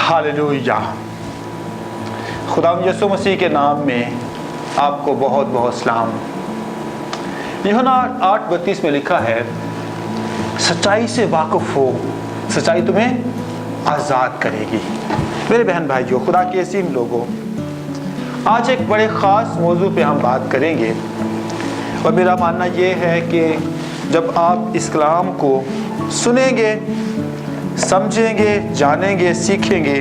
Hallelujah. खुदा यीशु मसीह के नाम में आपको बहुत बहुत सलाम। यूहन्ना 8:32 में लिखा है, सच्चाई से वाकिफ हो, सच्चाई तुम्हें आज़ाद करेगी। मेरे बहन भाइयों, खुदा के अजीम लोगों, आज एक बड़े ख़ास मौजू पे हम बात करेंगे और मेरा मानना ये है कि जब आप इस कलाम को सुनेंगे, समझेंगे, जानेंगे, सीखेंगे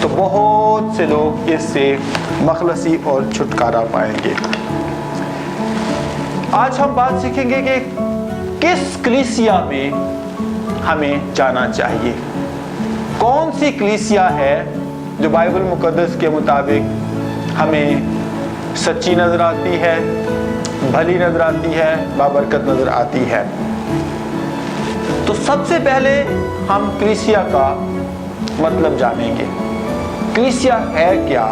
तो बहुत से लोग इससे मखलसी और छुटकारा पाएंगे। आज हम बात सीखेंगे कि किस कलीसिया में हमें जाना चाहिए, कौन सी कलीसिया है जो बाइबल मुकद्दस के मुताबिक हमें सच्ची नजर आती है, भली नजर आती है, बाबरकत नजर आती है। तो सबसे पहले हम कलीसिया का मतलब जानेंगे। कलीसिया है क्या?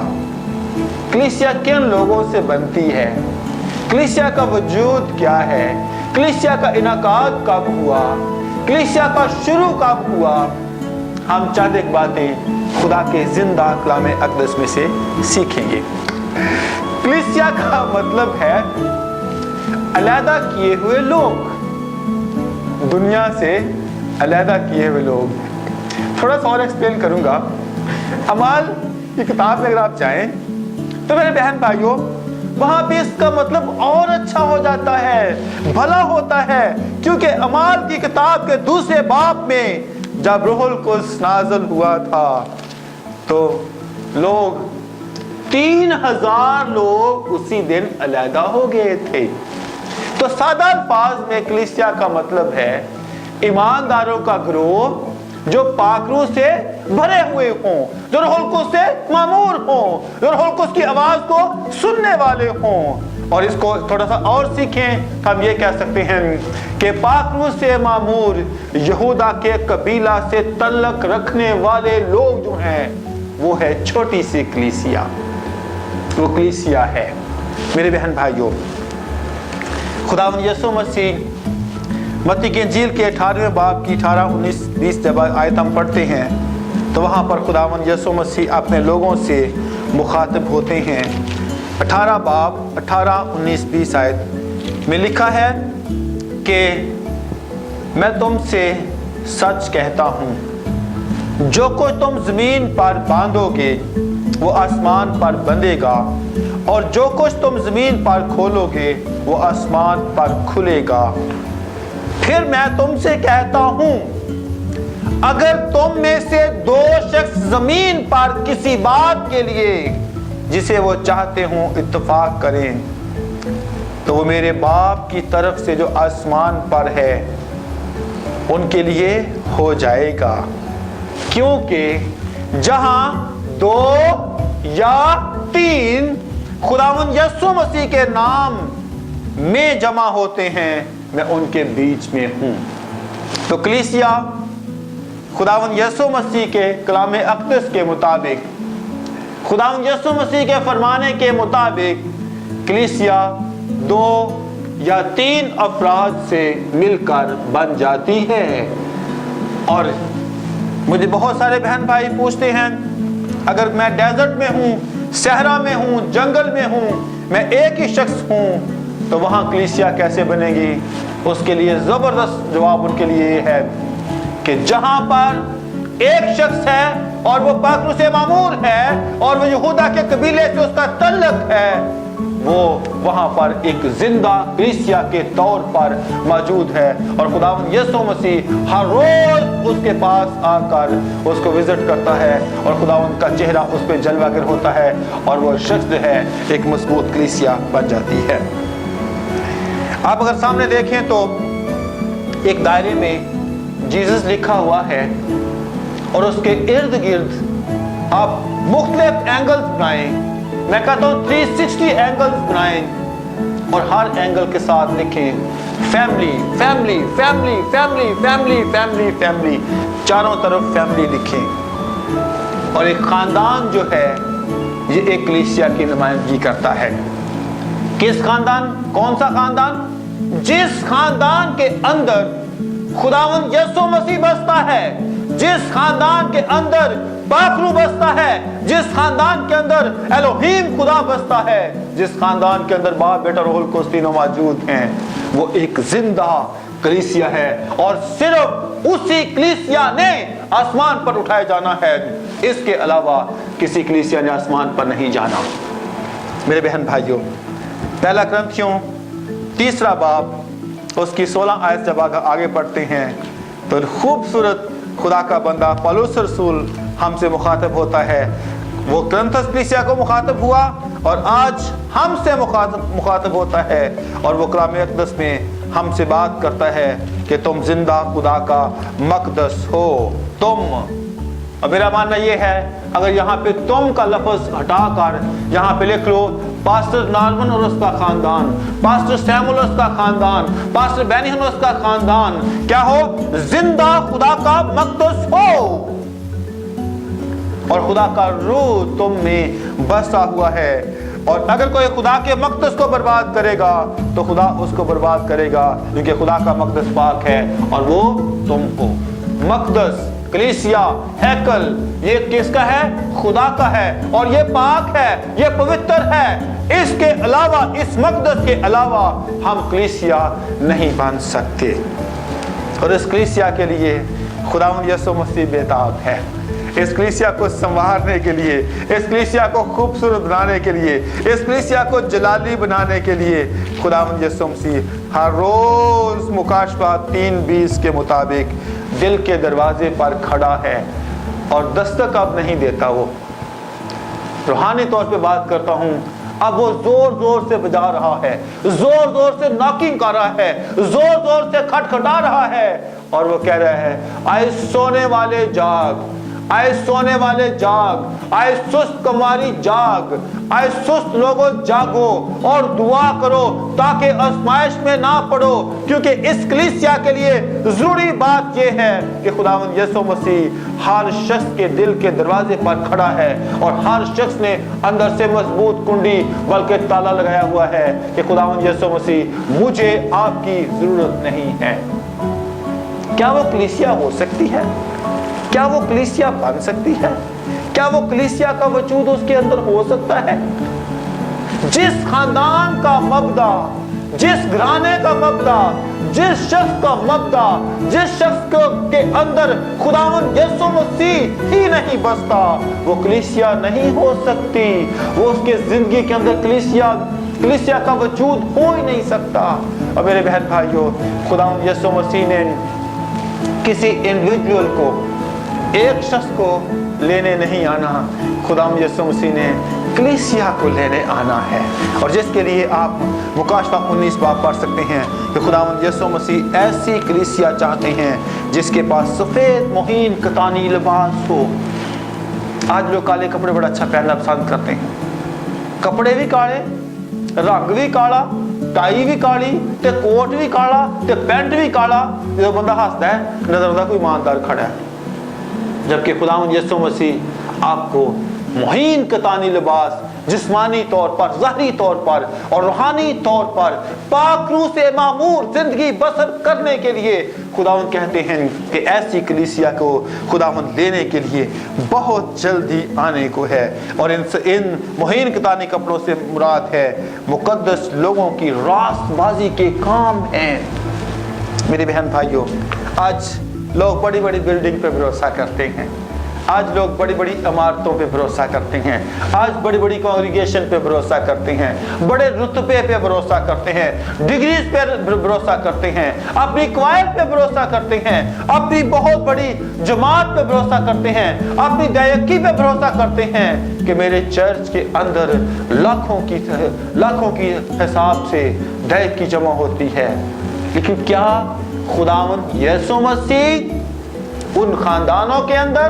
कलीसिया किन लोगों से बनती है? कलीसिया का वजूद क्या है? कलीसिया का इनाकाद कब हुआ? कलीसिया का शुरू कब हुआ? हम चंद एक बातें खुदा के जिंदा कलाम अक़दस में से सीखेंगे। कलीसिया का मतलब है अलहदा किए हुए लोग, दुनिया से अलहदा किए हुए लोग। थोड़ा सा और एक्सप्लेन करूंगा। अमाल की किताब में अगर आप जाएं तो मेरे बहन भाइयों, वहां पे इसका मतलब और अच्छा हो जाता है, भला होता है, क्योंकि अमाल की किताब के दूसरे बाब में जब रूहुल कुद्स नाज़िल हुआ था तो लोग 3000 लोग उसी दिन अलहदा हो गए थे। तो सादा अल्फाज में कलीसिया का मतलब है ईमानदारों का गिरोह जो पाक रूह से भरे हुए हों, जो रूहुल कुद्स से मामूर हों, जो रूहुल कुद्स की आवाज को सुनने वाले हों। और इसको थोड़ा सा और सीखें, हम ये कह सकते हैं कि पाक रूह से मामूर यहूदा के कबीला से तल्लक रखने वाले लोग जो हैं वो है छोटी सी कलीसिया, वो कलीसिया है। मेरे बहन भाइयों, खुदावंद यीशु मसीह मत्ती की इंजील के 18वें बाब की 18, 19, 20 जब आयत हम पढ़ते हैं तो वहाँ पर खुदावंद यीशु मसीह अपने लोगों से मुखातिब होते हैं। 18 बाब 18, 19, 20 आयत में लिखा है कि मैं तुमसे सच कहता हूँ, जो कुछ तुम जमीन पर बांधोगे वो आसमान पर बंधेगा, और जो कुछ तुम जमीन पर खोलोगे वो आसमान पर खुलेगा। फिर मैं तुमसे कहता हूं, अगर तुम में से 2 शख्स जमीन पर किसी बात के लिए जिसे वो चाहते हो इत्तेफाक करें तो वो मेरे बाप की तरफ से जो आसमान पर है उनके लिए हो जाएगा। क्योंकि जहां 2 या 3 खुदावंद यीशु मसीह के नाम में जमा होते हैं मैं उनके बीच में हूं। तो कलीसिया खुदावंद यीशु मसीह के कलाम अक़दस के मुताबिक, खुदावंद यीशु मसीह के फरमाने के मुताबिक कलीसिया 2 या 3 अफराद से मिलकर बन जाती है। और मुझे बहुत सारे बहन भाई पूछते हैं, अगर मैं डेजर्ट में हूं, सहरा में हूं, जंगल में हूं, मैं एक ही शख्स हूं, तो वहां कलीसिया कैसे बनेगी? उसके लिए जबरदस्त जवाब उनके लिए है कि जहां पर एक शख्स है और वो पाक रूह से मामूर है और वो यहूदा के कबीले से उसका तल्लक है, वो वहां पर एक जिंदा कलीसिया के तौर पर मौजूद है। और खुदावंद यीशु मसीह हर रोज उसके पास आकर उसको विजिट करता है और खुदावंद का चेहरा उस पर जलवागर होता है और वो शख्स जो है एक मजबूत कलीसिया बन जाती है। आप अगर सामने देखें तो एक दायरे में जीसस लिखा हुआ है और उसके इर्द गिर्द आप मुख्तलिफ एंगल्स बनाएं, मैं कहता हूं 360 एंगल्स बनाएं और हर एंगल के साथ लिखें family family family family family family family, चारों तरफ फैमिली लिखें। और एक खानदान जो है ये एक कलीसिया की नुमाइंदगी करता है। किस खानदान? कौन सा खानदान? जिस खानदान के अंदर खुदावंद यीशु मसीह बसता है, जिस खानदान के अंदर पाकरू बसता है, जिस खानदान के अंदर एलोहीम खुदा बसता है, जिस खानदान के अंदर बाप बेटा रूहुल कुद्स तीनों मौजूद हैं, वो एक जिंदा कलीसिया है। और सिर्फ उसी कलीसिया ने आसमान पर उठाए जाना है, इसके अलावा किसी कलीसिया ने आसमान पर नहीं जाना। मेरे बहन भाइयों, पहला कुरिन्थियों 3 बाब उसकी 16 आयत जब आगे पढ़ते हैं तो खूबसूरत खुदा का बंदा पौलुस रसूल हमसे मुखातब होता है। वो कुरिन्थस कलीसिया को मुखातब हुआ और आज हमसे मुखातब होता है, और वो कलाम अक़दस में हमसे बात करता है कि तुम जिंदा खुदा का मक़दस हो। तुम, और मेरा मानना ये है, अगर यहाँ पे तुम का लफ्ज़ हटाकर यहाँ पे लिख लो पास्टर नॉर्मन और उसका खानदान, पास्टर सैमुअल और उसका खानदान, पास्टर बेनिहन और उसका खानदान, क्या हो? जिंदा खुदा का मक़दस हो, और खुदा का रूह तुम में बसा हुआ है। और अगर कोई खुदा के मक़दस को बर्बाद करेगा तो खुदा उसको बर्बाद करेगा, क्योंकि खुदा का मक़दस पाक है और वो तुम हो। मक़दस, कलीसिया, हैकल, ये किसका है? खुदा का है, और ये पाक है, ये पवित्र है। इसके अलावा, इस मक़दस के अलावा हम कलीसिया नहीं बन सकते। और इस कलीसिया के लिए खुदावंद यीशु मसीह बेताब है। इस कलीसिया को संवारने के लिए, इस कलीसिया को खूबसूरत बनाने के लिए, इस कलीसिया को जलाली बनाने के लिए खुदावंद यीशु मसीह हर रोज मुकाशवा 3:20 के मुताबिक दिल के दरवाजे पर खड़ा है और दस्तक अब नहीं देता। वो रूहानी तौर पे बात करता हूँ, अब वो जोर जोर से बजा रहा है, जोर जोर से नॉकिंग कर रहा है, जोर जोर से खटखटा रहा है, और वो कह रहा है, आए सोने वाले जाग, आए सोने वाले जाग, आए सुस्त कुमारी जाग, आए सुस्त लोगों जागो और दुआ करो ताकि आजमाइश में ना पड़ो। क्योंकि इस कलीसिया के लिए जरूरी बात यह है कि खुदावंद यीशु मसीह हर शख्स के दिल के दरवाजे पर खड़ा है, और हर शख्स ने अंदर से मजबूत कुंडी बल्कि ताला लगाया हुआ है कि खुदावंद यीशु मसीह मुझे आपकी जरूरत नहीं है। क्या वो कलीसिया हो सकती है? क्या वो कलीसिया बन सकती है? क्या वो कलीसिया का वजूद उसके अंदर हो सकता है? जिस खानदान का मबदा, जिस घराने का मबदा, जिस शख्स का मबदा, जिस शख्स के अंदर खुदावंद यीशु मसीह ही नहीं बसता, वो कलीसिया नहीं हो सकती। वो उसके जिंदगी के अंदर कलीसिया का वजूद हो ही नहीं सकता। और मेरे बहन भाइयों, खुदावंद यीशु मसीह ने किसी इंडिविजुअल को, एक शख्स को लेने नहीं आना, खुदावंद यीशु मसीह ने कलीसिया को लेने आना है। और जिसके लिए आप मुकाशवा 19 बाब पढ़ सकते हैं कि खुदावंद यीशु मसीह ऐसी कलीसिया चाहते हैं जिसके पास सफेद मुहीन कतानी लिबास हो। आज लोग काले कपड़े बड़ा अच्छा पहनना पसंद करते हैं, कपड़े भी काले, रंग भी काला, टाई भी काली, ते कोट भी काला, ते पैंट भी काला। जो बंदा हंसता है नजर आता कोई ईमानदार खड़ा है, जबकि खुदावंद यीशु मसीह आपको मुहीन कतानी लिबास जिस्मानी तौर पर, ज़ाहरी तौर पर और रूहानी तौर पर पाक रूह से मामूर जिंदगी बसर करने के लिए खुदावंद कहते हैं कि ऐसी कलीसिया को खुदावंद लेने के लिए बहुत जल्दी आने को है। और इन मुहीन कतानी कपड़ों से मुराद है मुकद्दस लोगों की रास्तबाजी के काम हैं। मेरे बहन भाइयों, आज लोग बड़ी बड़ी बिल्डिंग पे भरोसा करते हैं, आज लोग बड़ी बड़ी इमारतों पे भरोसा करते हैं, आज बड़ी बड़ी कांग्रीगेशन पे भरोसा करते हैं, बड़े रुतबे पे भरोसा करते हैं, डिग्रीज पे भरोसा करते हैं, अपनी क्वालिट पे भरोसा करते हैं, अपनी बहुत बड़ी जमात पे भरोसा करते हैं, अपनी दायकी पे भरोसा करते हैं कि मेरे चर्च के अंदर लाखों की हिसाब से दायकी जमा होती है। लेकिन क्या खुदावंद यीशु मसीह उन खानदानों के अंदर,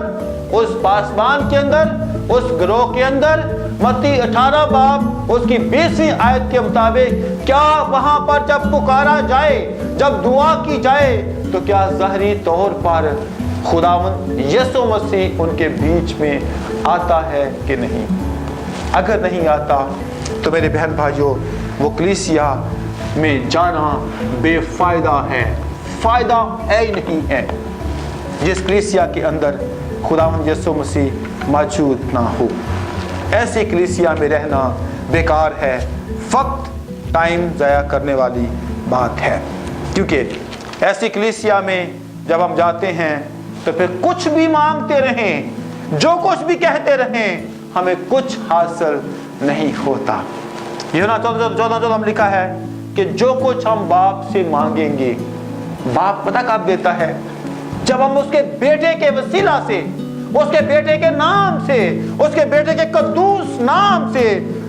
उस पासबान के अंदर, उस गिरोह के अंदर मत्ती 18 बाब उसकी 20वीं आयत के मुताबिक क्या वहां पर जब पुकारा जाए, जब दुआ की जाए, तो क्या ज़ाहरी तौर पर खुदावंद यीशु मसीह उनके बीच में आता है कि नहीं? अगर नहीं आता तो मेरे बहन भाइयों, वो कलीसिया में जाना बेफायदा है, फायदा है ही नहीं है। जिस कलीसिया के अंदर खुदावंद यीशु मसीह मौजूद ना हो। ऐसी कलीसिया में रहना बेकार है, फक्त टाइम ज़ाया करने वाली बात है। क्योंकि ऐसी कलीसिया में जब हम जाते हैं तो फिर कुछ भी मांगते रहें, जो कुछ भी कहते रहें, हमें कुछ हासिल नहीं होता। यूहन्ना 14:14 में लिखा है कि जो कुछ हम बाप से मांगेंगे, बाप पता कब देता है? जब हम उसके बेटे के वसीला से, उसके बेटे के नाम से, उसके बेटे के कद्दूस नाम से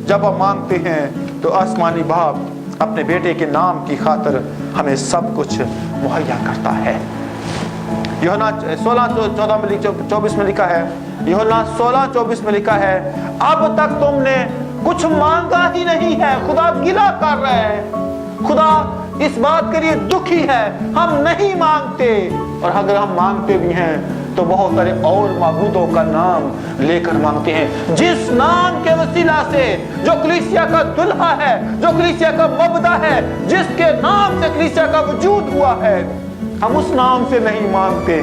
जब हम मांगते हैं तो आसमानी बाप अपने बेटे के नाम की खातिर हमें सब कुछ मुहैया करता है। यूहन्ना 16:24 में लिखा है, यूहन्ना 16:24 में लिखा है, अब तक तुमने कुछ मांगा ही नहीं है। खुदा गिला कर रहा है, खुदा इस बात के लिए दुखी है, हम नहीं मांगते। और अगर हम मांगते भी हैं तो बहुत सारे और माबूदों का नाम लेकर मांगते हैं, जिस नाम के वसीला से, जो कलीसिया का दुल्हा है, जो कलीसिया का मबदा है, जिसके नाम से कलीसिया का वजूद हुआ है, हम उस नाम से नहीं मांगते,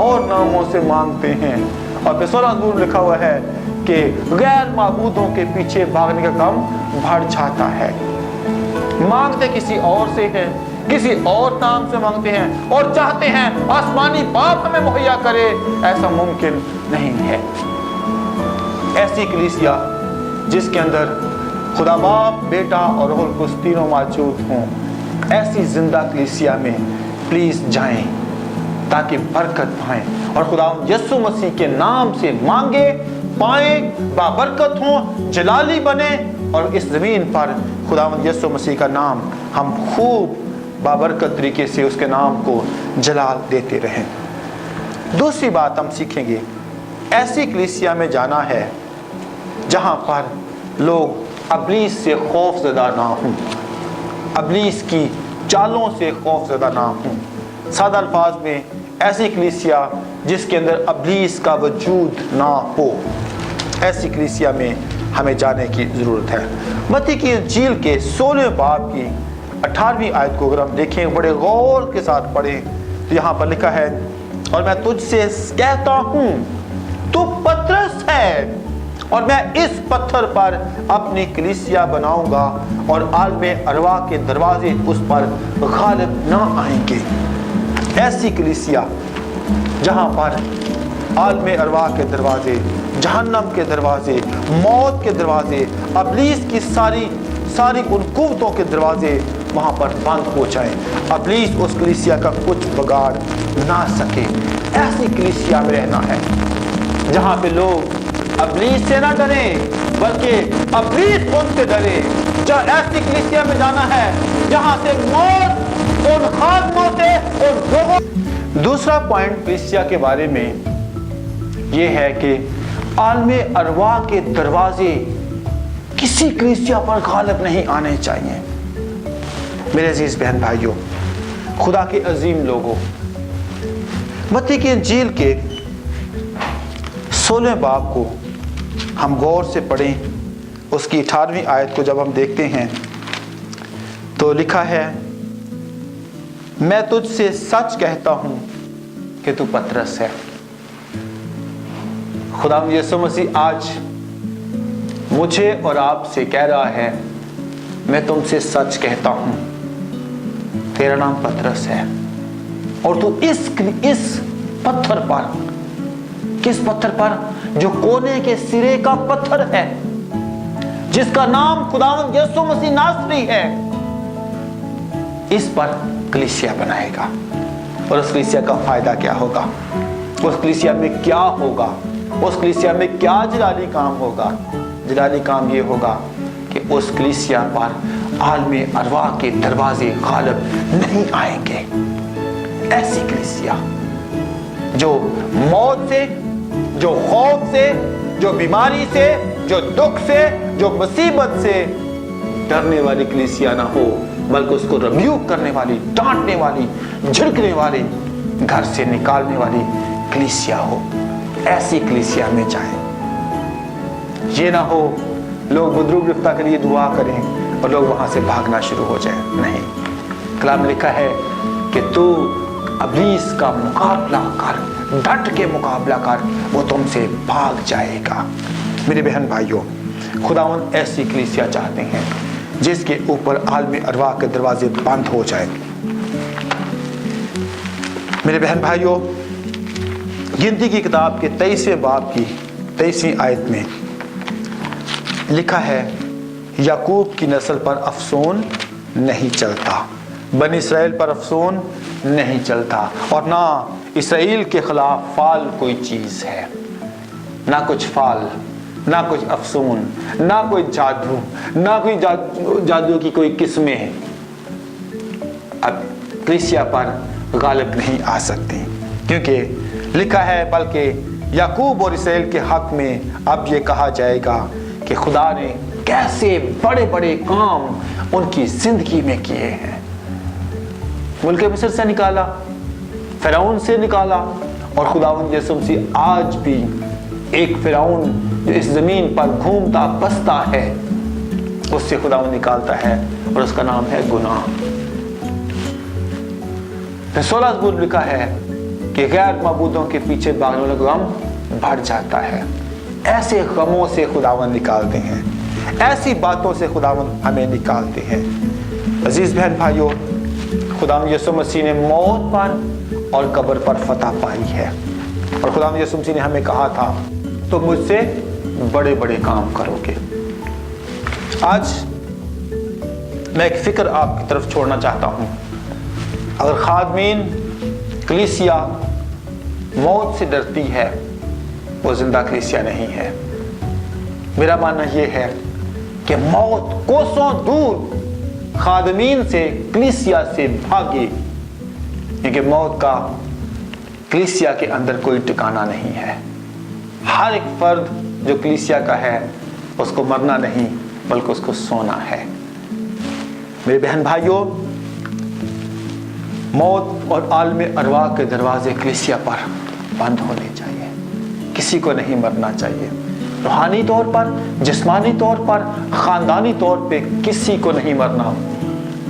और नामों से मांगते हैं। और फिर 16 में लिखा हुआ है कि गैर माबूदों के पीछे भागने का काम बढ़ जाता है। मांगते किसी और से हैं, किसी और नाम से मांगते हैं और चाहते हैं आसमानी बाप हमें मुहैया करे, ऐसा मुमकिन नहीं है। ऐसी कलीसिया जिसके अंदर खुदा बाप, बेटा और रूह कुद्दूस तीनों मौजूद हों, ऐसी जिंदा कलीसिया में प्लीज जाएं ताकि बरकत पाएं और खुदा यीशु मसीह के नाम से मांगे, पाएं, बाबरकत हों, जलाली बने और इस जमीन पर खुदावंद यीशु मसीह का नाम हम खूब बाबरकत तरीके से उसके नाम को जलाल देते रहें। दूसरी बात हम सीखेंगे, ऐसी कलीसिया में जाना है जहां पर लोग अबलीस से खौफजदा ना हों, अबलीस की चालों से खौफजदा ना हों। सादा अल्फाज में ऐसी कलीसिया जिसके अंदर अबलीस का वजूद ना हो, ऐसी कलीसिया में हमें जाने की ज़रूरत है। मत्ती की इंजील के 16वें बाब की 18वीं आयत को अगर हम देखें, बड़े गौर के साथ पढ़ें, तो यहाँ पर लिखा है, और मैं तुझसे कहता हूँ तू पतरस है और मैं इस पत्थर पर अपनी कलीसिया बनाऊंगा और आलमे अरवा के दरवाजे उस पर गालिब ना आएंगे। ऐसी कलीसिया जहाँ पर आलमे अरवा के दरवाजे, जहन्नम के दरवाजे, मौत के दरवाजे, अबलीस की सारी उन कुव्वतों के दरवाजे वहाँ पर बंद हो जाएं, अबलीस उस कलीसिया का कुछ बिगाड़ ना सके। ऐसी कलीसिया में रहना है जहाँ पे लोग अबलीस से ना डरे बल्कि अबलीस उनसे डरे। जहाँ ऐसी कलीसिया में जाना है जहाँ से मौत उन खादमों से उन लोगों। दूसरा पॉइंट कलीसिया के बारे में ये है कि आलमे अरवा के दरवाजे किसी कलीसिया पर गालिब नहीं आने चाहिए। मेरे अजीज बहन भाइयों, खुदा के अजीम लोगों, मत्ती की इंजील के 16वें बाब को हम गौर से पढ़ें। उसकी 18वीं आयत को जब हम देखते हैं तो लिखा है, मैं तुझसे सच कहता हूं कि तू पतरस है। खुदा यीशु मसीह आज मुझे और आपसे कह रहा है, मैं तुमसे सच कहता हूं, तेरा नाम पतरस है और तू इस पत्थर पर, किस पत्थर पर? जो कोने के सिरे का पत्थर है, जिसका नाम खुदावंद यीशु मसीह नासरी है, इस पर कलीसिया बनाएगा। और उस कलीसिया का फायदा क्या होगा? उस कलीसिया में क्या होगा? उस कलीसिया में क्या जलाली काम होगा? जलाली काम ये होगा कि उस कलीसिया पर आलमे अरवा के दरवाजे गालिब नहीं आएंगे। ऐसी कलीसिया जो मौत से, जो खौफ से, जो बीमारी से, जो दुख से, जो मुसीबत से डरने वाली कलीसिया ना हो, बल्कि उसको रिब्यूक करने वाली, डांटने वाली, झिड़कने वाली, घर से निकालने वाली कलीसिया हो। ऐसी कलीसिया में जाएं। ये ना हो लोग बुजुर्ग गिरफ्तार के लिए दुआ करें और लोग वहां से भागना शुरू हो जाए। नहीं, कलाम लिखा है कि तू अबलीस का मुकाबला कर डट के मुकाबला कर, वो तुमसे भाग जाएगा। मेरे बहन भाइयों, खुदावंद ऐसी कलीसिया चाहते हैं जिसके ऊपर आलमी अरवाह के दरवाजे बंद हो जाए। मेरे बहन भाइयों, गिनती की किताब के 23वें बाब की 23वीं आयत में लिखा है, याकूब की नस्ल पर अफसोन नहीं चलता, बनी इसराइल पर अफसोन नहीं चलता, और ना इसराइल के खिलाफ फाल कोई चीज है, ना कुछ फाल, ना कुछ अफसोन, ना कोई जादू, ना कोई जादू की कोई किस्में अब कलीसिया पर गालिब नहीं आ सकती, क्योंकि लिखा है, बल्कि याकूब और इसराइल के हक में अब ये कहा जाएगा कि खुदा ने कैसे बड़े बड़े काम उनकी जिंदगी में किए हैं। मुल्क मिस्र से निकाला, फिरौन से निकाला, और खुदावंद यीशु मसीह आज भी एक फिरौन जो इस जमीन पर घूमता बसता है, उससे खुदावंद निकालता है, और उसका नाम है गुनाह। 16 ज़बूर लिखा है कि गैर मबूदों के पीछे भागने वाला गम बढ़ जाता है। ऐसे गमों से खुदावंद निकालते हैं, ऐसी बातों से खुदावंद हमें निकालते हैं। अजीज बहन भाइयों, खुदावंद यीशु मसीह ने मौत पर और कब्र पर फतह पाई है, और खुदावंद यीशु मसीह ने हमें कहा था, तो मुझसे बड़े बड़े काम करोगे। आज मैं एक फिक्र आपकी तरफ छोड़ना चाहता हूं। अगर खादमीन कलीसिया मौत से डरती है, वो जिंदा कलीसिया नहीं है। मेरा मानना यह है कि मौत कोसों दूर खादमीन से, कलीसिया से भागे, क्योंकि मौत का कलीसिया के अंदर कोई ठिकाना नहीं है। हर एक फर्द जो कलीसिया का है, उसको मरना नहीं बल्कि उसको सोना है। मेरे बहन भाइयों, मौत और आलम अरवाह के दरवाजे कलीसिया पर बंद होने चाहिए। किसी को नहीं मरना चाहिए, रूहानी तौर पर, जिस्मानी तौर पर, खानदानी तौर पे किसी को नहीं मरना,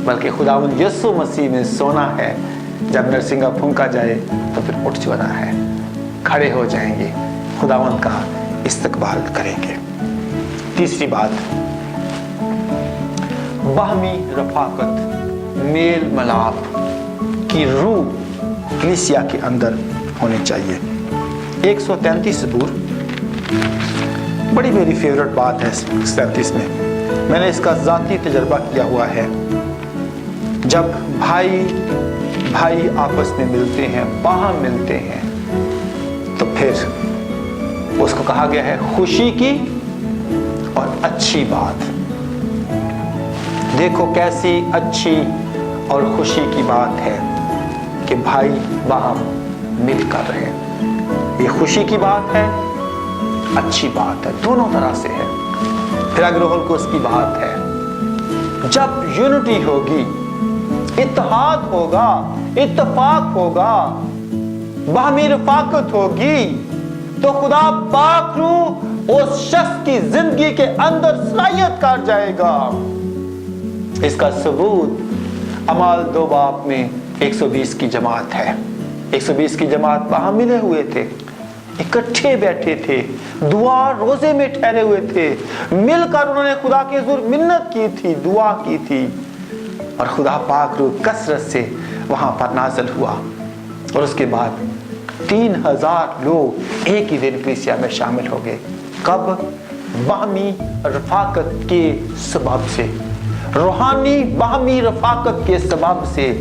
बल्कि खुदावंद यीशु मसीह में सोना है। जब नरसिंगा फूंका जाए तो फिर उठ जाना है, खड़े हो जाएंगे, खुदावंद का इस्तकबाल करेंगे। तीसरी बात, बाहमी रफाकत, मेल मिलाप की रूह कलीसिया के अंदर होनी चाहिए। 133 ज़बूर बड़ी मेरी फेवरेट बात है। 37 में मैंने इसका ज़ाती तजर्बा किया हुआ है। जब भाई भाई आपस में मिलते हैं, बाहम मिलते हैं, तो फिर उसको कहा गया है खुशी की और अच्छी बात। देखो कैसी अच्छी और खुशी की बात है कि भाई बाहम मिलकर रहे। ये खुशी की बात है, अच्छी बात है, दोनों तरह से है। फिर अगर को उसकी बात है, जब यूनिटी होगी, इत्तेहाद होगा, इत्तेफाक होगा, बाहमी रफाकत होगी, तो खुदा पाक रूह उस शख्स की जिंदगी के अंदर सलाहियत कर जाएगा। इसका सबूत अमाल 2 बाब में 120 की जमात है। 120 की जमात वहां मिले हुए थे, इकट्ठे बैठे थे, दुआ रोजे में ठहरे हुए थे, मिलकर उन्होंने खुदा के हुजूर मिन्नत की थी, दुआ की थी, और खुदा पाक रूह कसरत से वहां पर नाज़िल हुआ। और उसके बाद 3000 लोग एक ही दिन कलीसिया में शामिल हो गए। कब? बाहमी रफाकत के सबब से, रूहानी बाहमी रफाकत के सबब से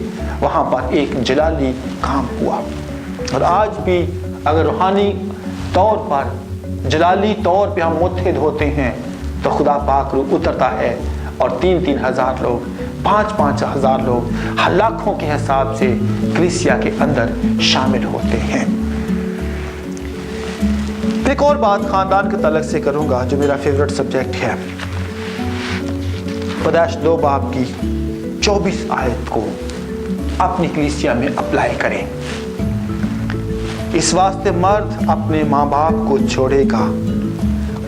वहां पर एक जलाली काम हुआ। और आज भी अगर रूहानी तौर पर, जलाली तौर पे हम मुत्तहिद होते हैं, तो खुदा पाक रूह उतरता है और 3-3 हजार लोग, 5-5 हजार लोग, लाखों के हिसाब से कलीसिया के अंदर शामिल होते हैं। एक और बात खानदान के तलक से करूंगा, जो मेरा फेवरेट सब्जेक्ट है। पैदाइश 2 बाब की 24 आयत को अपनी कलीसिया में अप्लाई करें। इस वास्ते मर्द अपने माँ बाप को छोड़ेगा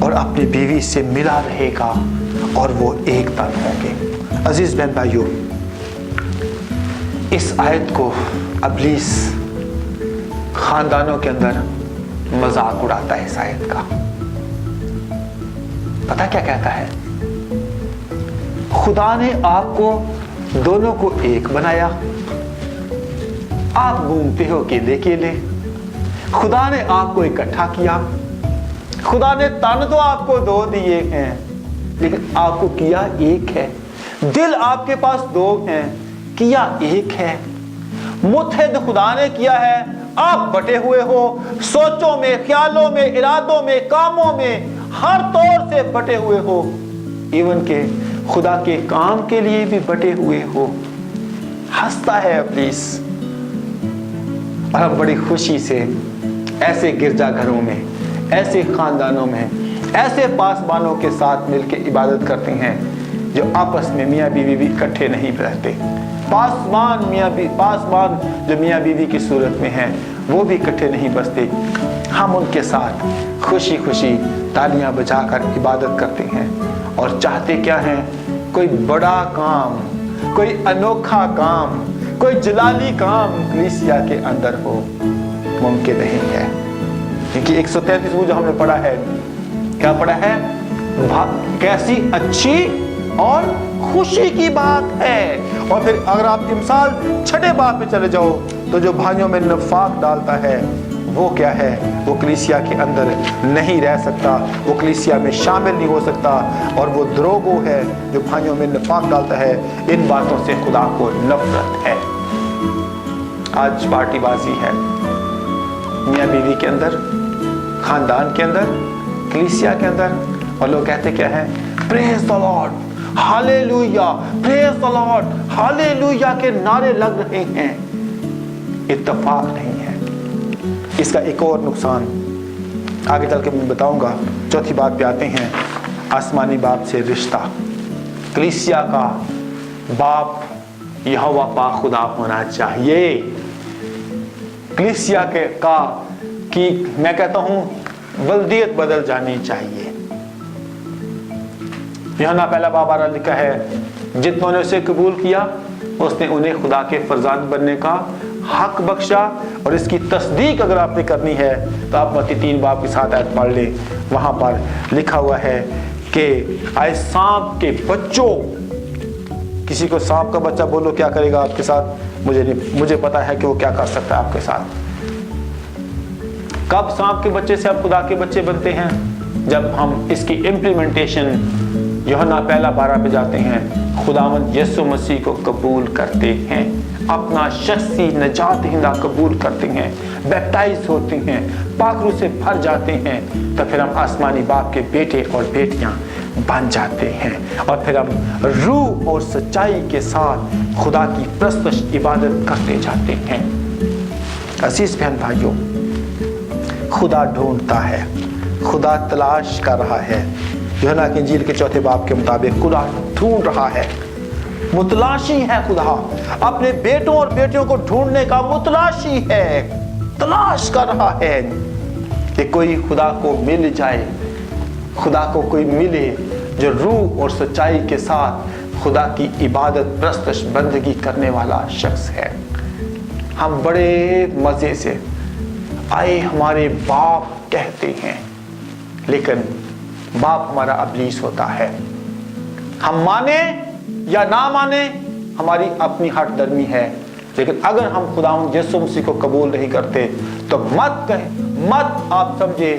और अपनी बीवी से मिला रहेगा और वो एक तन होंगे। अजीज बहन भाइयों, इस आयत को इब्लीस खानदानों के अंदर मजाक उड़ाता है शायद का। पता क्या कहता है? खुदा ने आपको दोनों को एक बनाया, आप घूमते हो अकेले अकेले। खुदा ने आपको इकट्ठा किया, खुदा ने तन तो आपको दो दिए हैं, लेकिन आपको किया एक है। दिल आपके पास दो हैं, किया एक है। मुत्तहिद खुदा ने किया है, आप बटे हुए हो, सोचों में, ख्यालों में, इरादों में, कामों में, हर तौर से बटे हुए हो। इवन के खुदा के काम के लिए भी बटे हुए हो। हंसता है इब्लीस। और हम बड़ी खुशी से ऐसे गिरजाघरों में, ऐसे खानदानों में, ऐसे पासबानों के साथ मिलकर इबादत करते हैं जो आपस में मियाँ बीवी भी इकट्ठे नहीं रहते। पासबान जो मियाँ बीवी की सूरत में हैं, वो भी इकट्ठे नहीं बसते। हम उनके साथ खुशी खुशी तालियां बजाकर इबादत करते हैं और चाहते क्या हैं? कोई बड़ा काम, कोई अनोखा काम, कोई जलाली काम कलीसिया के अंदर हो, मुमकिन नहीं है। क्योंकि 133 जो हमने पढ़ा है, क्या पढ़ा है? कैसी अच्छी और खुशी की बात है। और फिर अगर आप इमसाल 6 बाब पे चले जाओ तो जो भाइयों में नफाक डालता है वो क्या है? वो कलीसिया के अंदर नहीं रह सकता, वो कलीसिया में शामिल नहीं हो सकता। और वो द्रोगो है जो भाइयों में नफाक डालता है। इन बातों से खुदा को नफरत है। आज पार्टीबाजी है मियाँ बीवी के अंदर, खानदान के अंदर, कलीसिया के अंदर। और लोग कहते क्या है? Praise the Lord, hallelujah, praise the Lord, hallelujah के नारे लग रहे हैं। इत्तेफाक नहीं है। इसका एक और नुकसान आगे चल के मैं बताऊंगा। चौथी बात पे आते हैं, आसमानी बाप से रिश्ता। कलीसिया का बाप यहोवा पाक खुदा होना चाहिए। कलीसिया के का कि मैं कहता हूं बल्दियत बदल जानी चाहिए। यूहन्ना पहला बाब 12 लिखा है, जितनों ने उसे कबूल किया उसने उन्हें खुदा के फरजांद बनने का हक बख्शा। और इसकी तस्दीक अगर आपने करनी है तो आप मत्ती 3 बाब के साथ आयत पढ़ लें। वहां पर लिखा हुआ है कि आए सांप के बच्चों, किसी को सांप का बच्चा बोलो क्या करेगा आपके साथ? मुझे पता है कि वो क्या कर सकता है आपके साथ। कब सांप के बच्चे से आप खुदा के बच्चे बनते हैं? जब हम इसकी इम्प्लीमेंटेशन यूहन्ना पहला 12 पे जाते हैं, खुदावंद यीशु मसीह को कबूल करते हैं, अपना शख्सी नजात दहिंदा कबूल करते हैं, बैप्टाइज होते हैं, पाखरू से भर जाते हैं, तो फिर हम आसमानी बाप के बेटे और बेटियां बन जाते हैं। और फिर हम रूह और सच्चाई के साथ खुदा की प्रस्तुश इबादत करते जाते हैं। अजीज बहन भाइयों, खुदा ढूंढता है, खुदा तलाश कर रहा है। यूहन्ना की इंजील के 4 बाब के मुताबिक खुदा ढूंढ रहा है, मुतलाशी है। खुदा अपने बेटों और बेटियों को ढूंढने का मुतलाशी है, तलाश कर रहा है कि कोई खुदा को मिल जाए, खुदा को कोई मिले जो रूह और सच्चाई के साथ खुदा की इबादत प्रस्तुश बंदगी करने वाला शख्स है। हम बड़े मजे से आए हमारे बाप कहते हैं, लेकिन बाप हमारा इब्लीस होता है। हम माने या ना माने हमारी अपनी हट दर्मी है, लेकिन अगर हम खुदावंद यीशु मसीह को कबूल नहीं करते तो मत आप समझे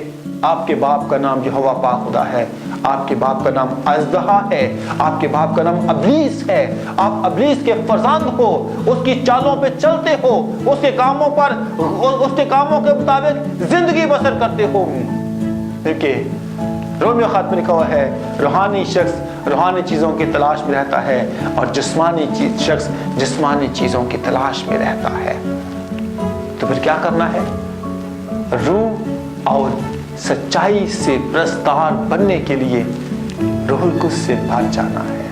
आपके बाप का नाम यहोवा पाक खुदा है, आपके बाप का नाम अज़दहा है, आपके बाप का नाम इब्लीस है। आप इब्लीस के फरजंद हो, उसकी चालों पे चलते हो, उसके कामों के मुताबिक जिंदगी बसर करते हो। देखिए रोमियो खात में लिखा हुआ है, रूहानी शख्स रूहानी चीज़ों की तलाश में रहता है और जिस्मानी शख्स जिस्मानी चीज़ों की तलाश में रहता है। तो फिर क्या करना है? रूह और सच्चाई से प्रस्तार बनने के लिए रूह कुछ से भर जाना है।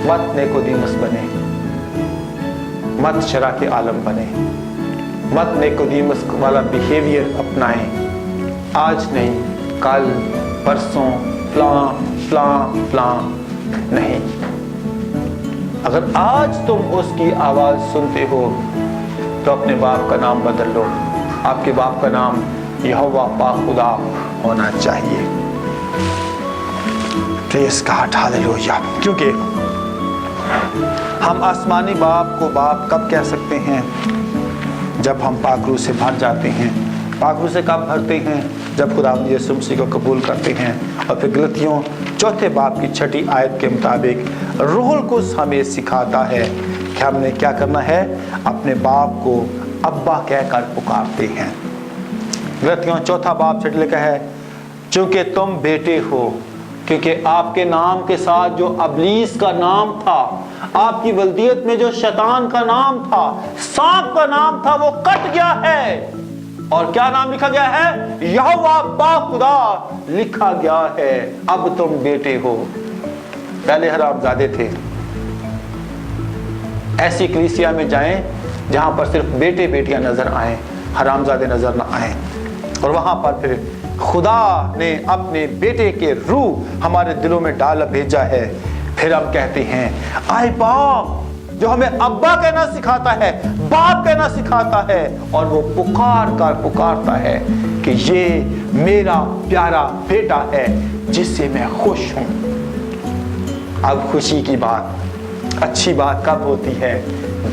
मत निकोदेमुस बने, मत शरा के आलम बने, मत निकोदेमुस वाला बिहेवियर अपनाएं। आज नहीं, कल, परसों, फलां नहीं। अगर आज तुम उसकी आवाज सुनते हो तो अपने बाप का नाम बदल लो, आपके बाप का नाम यहोवा पाक खुदा होना चाहिए। Praise God, hallelujah. क्योंकि हम आसमानी बाप को बाप कब कह सकते हैं? जब हम पाक रूह से भर जाते हैं। पाक रूह से कब भरते हैं? जब खुदा यीशु मसीह को कबूल करते हैं। और फिर गलतियों 4 बाब की 6 आयत के मुताबिक रूह कुद्स हमें सिखाता है कि हमने क्या करना है, अपने बाप को अब्बा कहकर पुकारते हैं। गलतियों 4 बाब 6 लिखा है, चूंकि तुम बेटे हो, क्योंकि आपके नाम के साथ जो अबलीस का नाम था, आपकी वल्दियत में जो शैतान का नाम था, सांप का नाम था, वो कट गया है। और क्या नाम लिखा गया है? यहोवा पाक खुदा लिखा गया है। अब तुम बेटे हो। पहले हरामजादे थे। ऐसी कलीसिया में जाएं जहां पर सिर्फ बेटे बेटियां नजर आए, हरामजादे नजर ना आए। और वहां पर फिर खुदा ने अपने बेटे के रूह हमारे दिलों में डाल भेजा है। फिर हम कहते हैं आए बाप, जो हमें अब्बा कहना सिखाता है, बाप कहना सिखाता है। और वो पुकारता है कि ये मेरा प्यारा बेटा है जिससे मैं खुश हूं। अब खुशी की बात, अच्छी बात कब होती है?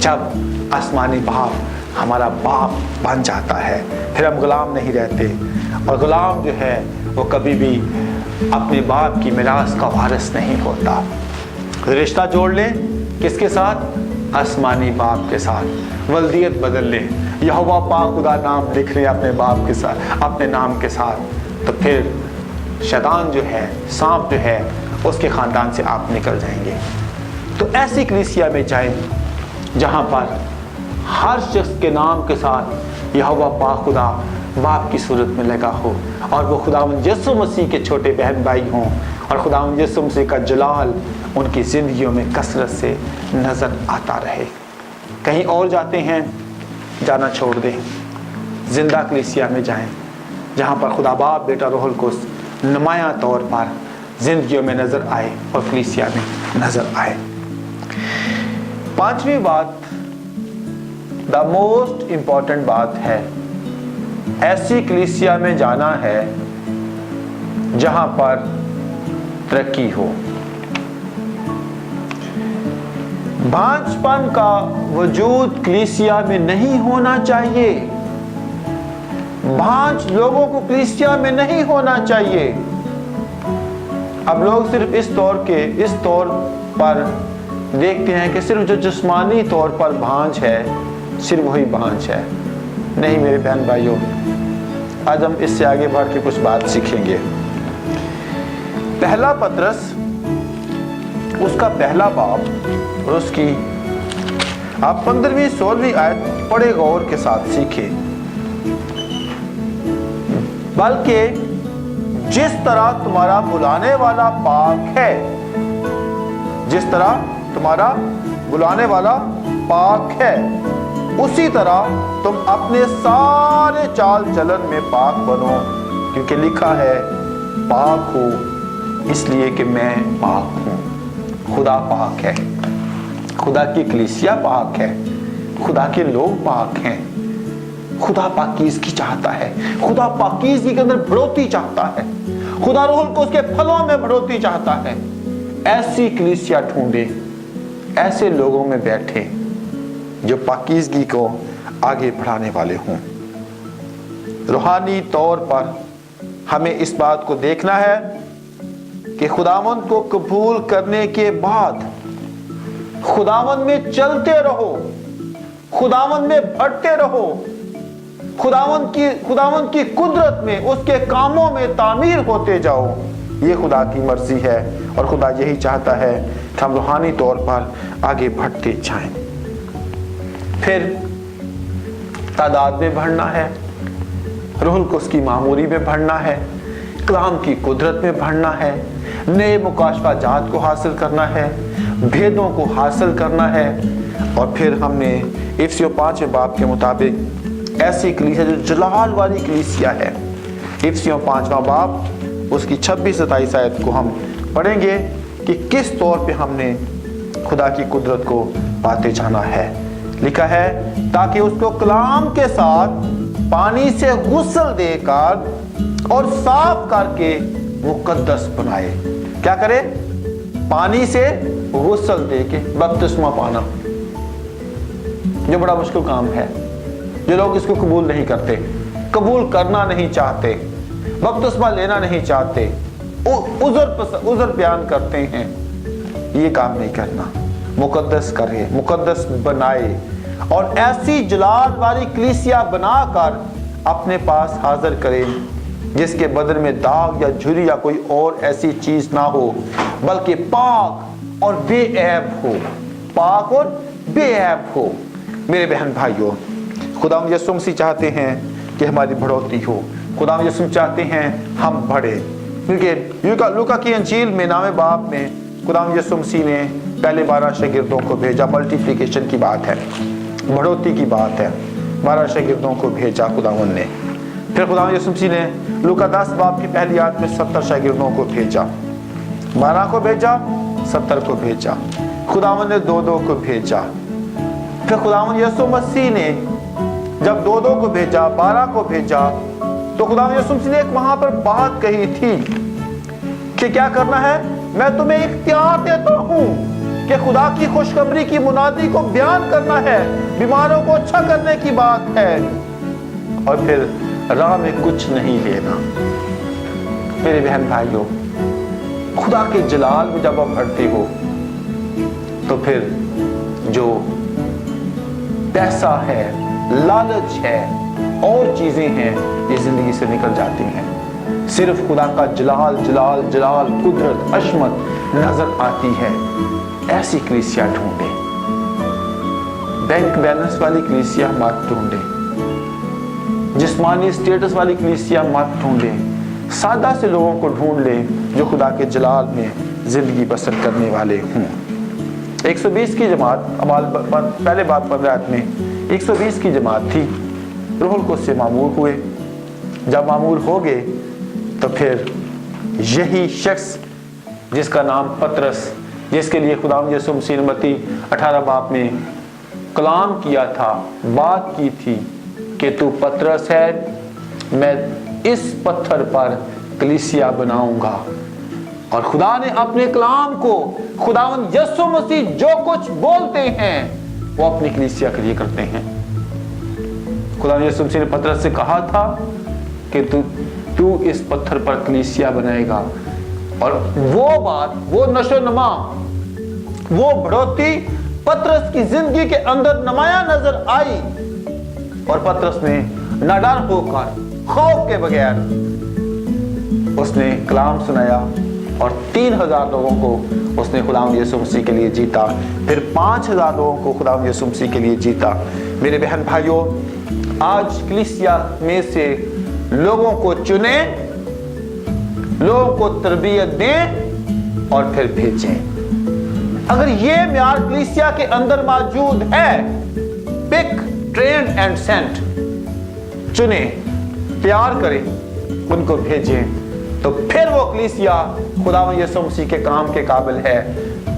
जब आसमानी बाप हमारा बाप बन जाता है। फिर हम गुलाम नहीं रहते। और गुलाम जो है वो कभी भी अपने बाप की मिरास का वारिस नहीं होता। रिश्ता जोड़ लें किसके साथ? आसमानी बाप के साथ। वल्दियत बदल लें, यहोवा पाक खुदा नाम लिख लें अपने बाप के साथ, अपने नाम के साथ। तो फिर शैतान जो है, सांप जो है, उसके खानदान से आप निकल जाएंगे। तो ऐसी कलीसिया में जाएं जहां पर हर शख्स के नाम के साथ यहोवा पाक खुदा बाप की सूरत में लगा हो, और वो खुदावंद यीशु मसीह के छोटे बहन भाई हों, और खुदावंद यीशु मसीह का जलाल उनकी जिंदगियों में कसरत से नजर आता रहे। कहीं और जाते हैं, जाना छोड़ दें। जिंदा कलीसिया में जाएं जहां पर खुदा बाप बेटा रूह कुद्स नुमाया तौर पर जिंदगियों में नजर आए और कलीसिया में नजर आए। 5वीं बात, द मोस्ट इंपॉर्टेंट बात है, ऐसी कलीसिया में जाना है जहां पर तरक्की हो। भांजपन का वजूद कलीसिया में नहीं होना चाहिए। भांज लोगों को कलीसिया में नहीं होना चाहिए। अब लोग सिर्फ इस तौर पर देखते हैं कि सिर्फ जो जिस्मानी तौर पर भांज है, सिर्फ वही भांज है। नहीं मेरे बहन भाइयों, आज हम इससे आगे बढ़ के कुछ बात सीखेंगे। पहला पतरस उसका पहला बाब और उसकी आप 15वीं 16वीं आयत बड़े गौर के साथ सीखें। बल्कि जिस तरह तुम्हारा बुलाने वाला पाक है, जिस तरह तुम्हारा बुलाने वाला पाक है, उसी तरह तुम अपने सारे चाल चलन में पाक बनो, क्योंकि लिखा है पाक हो इसलिए कि मैं पाक हूं। खुदा पाक है, खुदा की कलीसिया पाक है, खुदा के लोग पाक हैं। खुदा पाकीज़गी चाहता है, खुदा पाकीज़गी के अंदर बढ़ोतरी चाहता है, खुदा रूह को उसके फलों में बढ़ोतरी चाहता है। ऐसी कलीसिया ढूंढे, ऐसे लोगों में बैठे जो पाकीज़गी को आगे बढ़ाने वाले हों। रूहानी तौर पर हमें इस बात को देखना है कि खुदावंद को कबूल करने के बाद खुदावंद में चलते रहो, खुदावंद में बढ़ते रहो, खुदावंद की कुदरत में, उसके कामों में तामीर होते जाओ। ये खुदा की मर्जी है और खुदा यही चाहता है कि हम रूहानी तौर पर आगे बढ़ते जाएं। फिर तादाद में बढ़ना है, रूह को उसकी मामूरी में बढ़ना है, कलाम की कुदरत में बढ़ना है, नए मुकाशफा जात को हासिल करना है, भेदों को हासिल करना है। और फिर हमने इफिसियों 5वें बाब के मुताबिक ऐसी कलीसिया जो जलाल वाली कलीसिया है, इफिसियों 5वां बाब उसकी 26-27 आयत को हम पढ़ेंगे कि किस तौर पे हमने खुदा की कुदरत को पाते जाना है। लिखा है ताकि उसको कलाम के साथ पानी से गुस्ल देकर और साफ करके मुकद्दस बनाए। क्या करे? पानी से गुस्ल देके बपतिस्मा पाना, जो बड़ा मुश्किल काम है, जो लोग इसको कबूल नहीं करते, कबूल करना नहीं चाहते, बपतिस्मा लेना नहीं चाहते, उज़र बयान करते हैं। ये काम नहीं करना। मुकद्दस करे, मुकद्दस बनाए और ऐसी जलाल वाली कलीसिया बनाकर अपने पास हाजिर करे जिसके बदन में दाग या झुर्री या कोई और ऐसी चीज ना हो, बल्कि पाक और बेऐब हो, पाक और बेऐब हो। मेरे बहन भाइयों, खुदावंद यीशु मसीह चाहते हैं कि हमारी बढ़ोतरी हो। खुदावंद यीशु चाहते हैं हम बढ़े, क्योंकि लूका की अंजील में 9वें बाब में खुदावंद यीशु मसीह ने पहले 12 शागिर्दों को भेजा। मल्टीप्लिकेशन की बात है, बढ़ोतरी की बात है। 12 शागिर्दों को भेजा खुदावंद ने। फिर खुदावंद यीशु मसीह ने लूका 10 बाब की पहली आयत में 70 शागिर्दों को भेजा। 12 को भेजा, 70 को भेजा। खुदावंद ने 2-2 को भेजा। फिर खुदावंद यीशु मसीह ने जब 2-2 को भेजा, 12 को भेजा, तो खुदावंद यीशु मसीह ने एक वहां पर बात कही थी कि क्या करना है? मैं तुम्हें इख्तियार देता हूं कि खुदा की खुशखबरी की मुनादी को बयान करना है, बीमारों को अच्छा करने की बात है, और फिर राह में कुछ नहीं लेना। मेरे बहन भाइयों, खुदा के जलाल में जब आप बढ़ते हो तो फिर जो पैसा है, लालच है और चीजें हैं, ये जिंदगी से निकल जाती हैं। सिर्फ खुदा का जलाल जलाल जलाल, कुदरत, अशमत नजर आती है। ऐसी कलीसिया ढूंढे, बैंक बैलेंस वाली कलीसिया मत ढूंढे, जिस्मानी स्टेटस वाली कलीसिया मत ढूंढे। सादा से लोगों को ढूंढ ले जो खुदा के जलाल में जिंदगी बसर करने वाले हों। 120 की जमात, पहले बात 15 में 120 की जमात थी। रूहुल कुद्स से मामूर हुए। जब मामूर हो गए तो फिर यही शख्स जिसका नाम पतरस, जिसके लिए खुदावंद यीशु मसीह ने मत्ती 18 बाब में कलाम किया था, बात की थी कि तू पतरस है, मैं इस पत्थर पर कलीसिया बनाऊंगा। और खुदा ने अपने कलाम को, खुदावंद यीशु मसीह जो कुछ बोलते हैं वो अपनी कलीसिया के लिए करते हैं। खुदावंद यीशु मसीह ने पतरस से कहा था कि तू इस पत्थर पर कलीसिया बनाएगा। और वो बात, वो नशोनुमा, वो बढ़ोतरी पतरस की जिंदगी के अंदर नमाया नजर आई। और पतरस ने निडर होकर, खौफ के बगैर उसने कलाम सुनाया और 3000 लोगों को उसने खुदावंद यीशु मसीह के लिए जीता। फिर 5000 लोगों को खुदावंद यीशु मसीह के लिए जीता। मेरे बहन भाइयों, आज कलीसिया में से लोगों को चुने, लोगों को तरबियत दें और फिर भेजें। अगर ये म्यार कलीसिया के अंदर मौजूद है, पिक, ट्रेन एंड सेंट, चुने, प्यार करें, उनको भेजें, तो फिर वो कलीसिया खुदावंद यीशु मसीह के काम के काबिल है।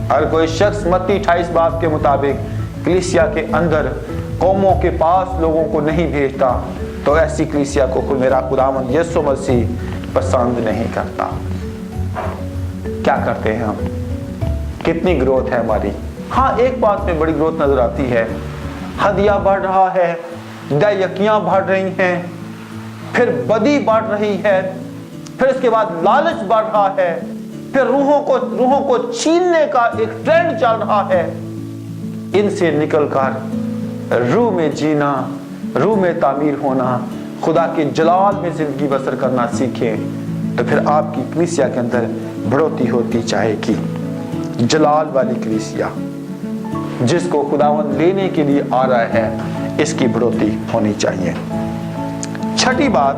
अगर कोई शख्स मत्ती 28 बाब के मुताबिक कलीसिया के अंदर कौमों के पास लोगों को नहीं भेजता, तो ऐसी कलीसिया को मेरा खुदावंद यीशु मसीह पसंद नहीं करता। क्या करते हैं हम? कितनी ग्रोथ है हमारी? हाँ, एक बात में बड़ी ग्रोथ नजर आती है, हदिया बढ़ रहा है, दयकियां बढ़ रही हैं, फिर बदी बढ़ रही है, फिर इसके बाद लालच बढ़ रहा है, फिर रूहों को छीनने का एक ट्रेंड चल रहा है। इनसे निकलकर रूह में जीना, रूह में तामीर होना, खुदा के जलाल में जिंदगी बसर करना सीखें, तो फिर आपकी कलीसिया के अंदर बढ़ोतरी होती जाएगी। जलाल वाली कलीसिया जिसको खुदावंद लेने के लिए आ रहा है, इसकी बढ़ोतरी होनी चाहिए। छठी बात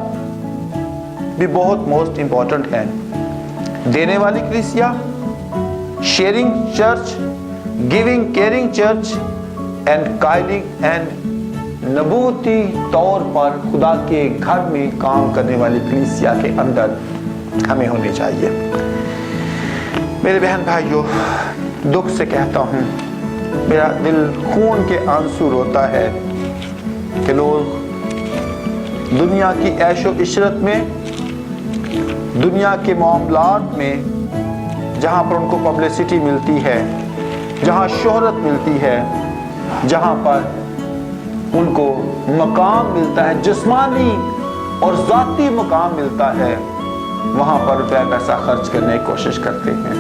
भी बहुत मोस्ट इंपॉर्टेंट है, देने वाली कलीसिया, sharing church, giving caring church and काइलिंग एंड नबूती तौर पर खुदा के घर में काम करने वाली कलीसिया के अंदर हमें होनी चाहिए। मेरे बहन भाइयों, दुख से कहता हूं, मेरा दिल खून के आंसू रोता है कि लोग दुनिया की ऐशो इशरत में, दुनिया के मामलात में, जहाँ पर उनको पब्लिसिटी मिलती है, जहाँ शोहरत मिलती है, जहाँ पर उनको मकाम मिलता है, जिस्मानी और ज़ाती मकाम मिलता है, वहाँ पर रुपया पैसा खर्च करने की कोशिश करते हैं।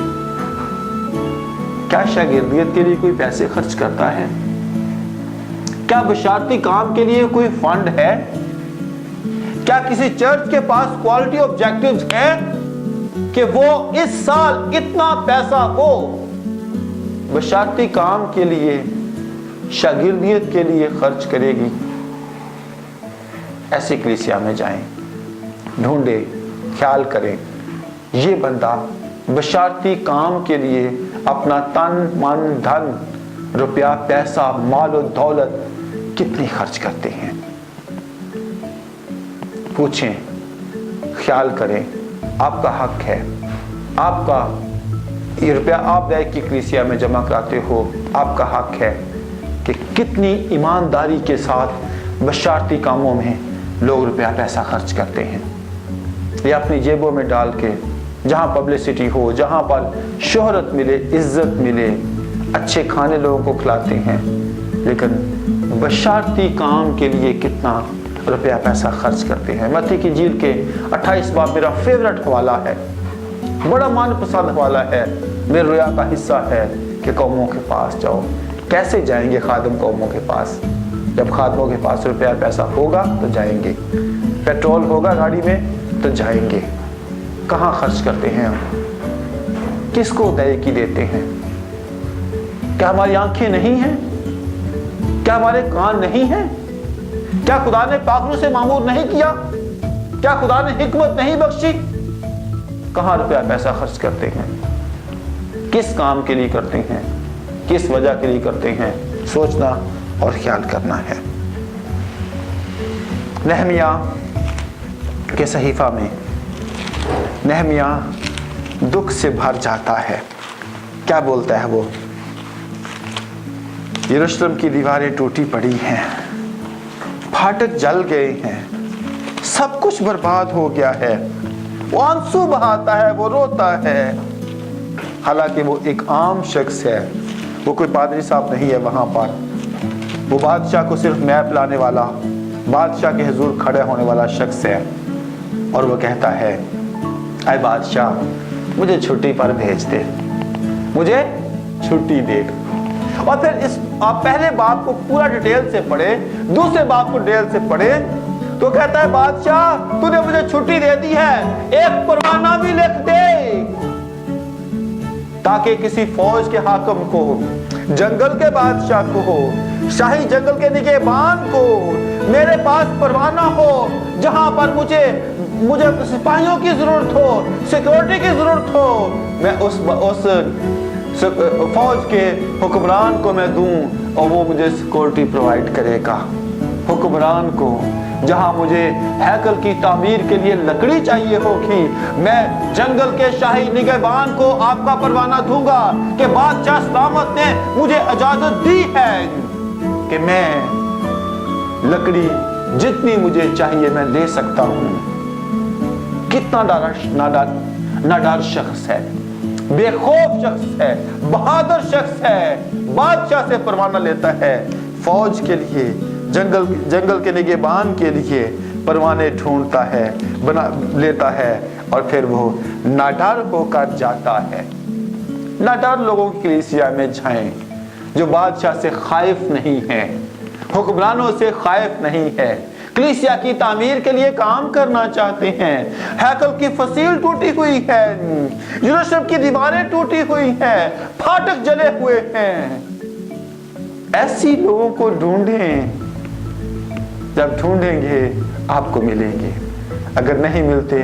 क्या शागिर्दियत के लिए कोई पैसे खर्च करता है? क्या बशारती काम के लिए कोई फंड है? क्या किसी चर्च के पास क्वालिटी ऑब्जेक्टिव्स हैं कि वो इस साल इतना पैसा हो बशारती काम के लिए, शागिर्दियत के लिए खर्च करेगी? ऐसी कलीसिया में जाएं, ढूंढे, ख्याल करें ये बंदा बशारती काम के लिए अपना तन मन धन रुपया पैसा माल और दौलत कितनी खर्च करते हैं। पूछें, ख्याल करें, आपका हक है। आपका ये रुपया आप दाय की कलीसिया में जमा कराते हो, आपका हक है कि कितनी ईमानदारी के साथ बशारती कामों में लोग रुपया पैसा खर्च करते हैं। ये अपनी जेबों में डाल के, जहाँ पब्लिसिटी हो, जहाँ पर शोहरत मिले, इज्जत मिले, अच्छे खाने लोगों को खिलाते हैं, लेकिन बशारती काम के लिए कितना रुपया पैसा खर्च करते हैं। मत्ती की इंजील के 28 बाब मेरा फेवरेट हवाला है, बड़ा मनपसंद हवाला है, मेरे रोया का हिस्सा है कि कौमों के पास जाओ। कैसे जाएंगे खादम कौमों के पास? जब खादमों के पास रुपया पैसा होगा तो जाएंगे, पेट्रोल होगा गाड़ी में तो जाएंगे। कहाँ खर्च करते हैं हम? किसको दयकी देते हैं? क्या हमारी आंखें नहीं हैं? क्या हमारे कान नहीं हैं? क्या खुदा ने पाखरों से मामूर नहीं किया? क्या खुदा ने हिकमत नहीं बख्शी? कहाँ रुपया पैसा खर्च करते हैं? किस काम के लिए करते हैं? किस वजह के लिए करते हैं? सोचना और ख्याल करना है। नहमिया के सहीफा में नहमिया दुख से भर जाता है। क्या बोलता है वो? यरूशलेम की दीवारें टूटी पड़ी हैं, फाटक जल गए हैं, सब कुछ बर्बाद हो गया है। वो आंसू बहाता है, वो रोता है। हालांकि वो एक आम शख्स है, वो कोई पादरी साहब नहीं है वहां पर। वो बादशाह को सिर्फ मैप लाने वाला, बादशाह के हुजूर खड़े होने वाला शख्स है। और वो कहता है, ऐ बादशाह मुझे छुट्टी पर भेज दे, मुझे छुट्टी दे। और फिर इस आप पहले बाप को पूरा डिटेल से पढ़े, दूसरे बाप को डिटेल से पढ़े तो कहता है, बादशाह तूने मुझे छुट्टी दे दी है, एक परवाना भी लिख दे ताकि किसी फौज के हाकिम को, जंगल के बादशाह को, शाही जंगल के निगहबान को मेरे पास परवाना हो, जहां पर मुझे सिपाहियों की जरूरत हो, सिक्योरिटी की जरूरत हो, मैं उस फौज के हुक्मरान को मैं दूं और वो मुझे सिक्योरिटी प्रोवाइड करेगा। हुक्मरान को, जहां मुझे हैकल की तामीर के लिए लकड़ी चाहिए होगी, मैं जंगल के शाही निगहबान को आपका परवाना दूंगा कि बादशाह सलामत ने मुझे इजाजत दी है कि मैं लकड़ी जितनी मुझे चाहिए मैं ले सकता हूं। कितना नादार शख्स है, बेखौफ शख्स है, बहादुर शख्स है। बादशाह से परवाना लेता है, फौज के लिए, जंगल के निगहबान के लिए परवाने ढूंढता है, लेता है और फिर वो नाडार होकर जाता है। नाडार लोगों की कलीसिया में जाएं जो बादशाह से खाइफ नहीं है, हुक्मरानों से खाइफ नहीं है, कलीसिया की तामीर के लिए काम करना चाहते हैं। हैकल की फसील टूटी हुई है, यरूशलेम की दीवारें टूटी हुई हैं, फाटक जले हुए हैं। ऐसी लोगों को ढूंढें, जब ढूंढेंगे आपको मिलेंगे। अगर नहीं मिलते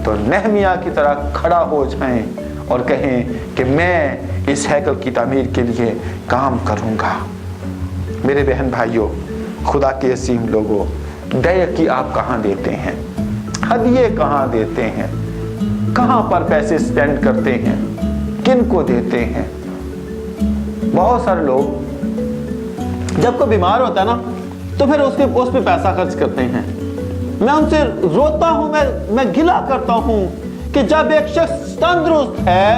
तो नहमिया की तरह खड़ा हो जाएं और कहें कि मैं इस हैकल की तामीर के लिए काम करूंगा। मेरे बहन भाइयों, खुदा के असीम लोगों, दयकी आप कहाँ देते हैं? हदिये कहाँ देते हैं? कहाँ पर पैसे स्पेंड करते हैं? किन को देते हैं? बहुत सारे लोग जब कोई बीमार होता है ना तो फिर उस पे पैसा खर्च करते हैं। मैं उनसे रोता हूं, मैं गिला करता हूं कि जब एक शख्स तंदुरुस्त है,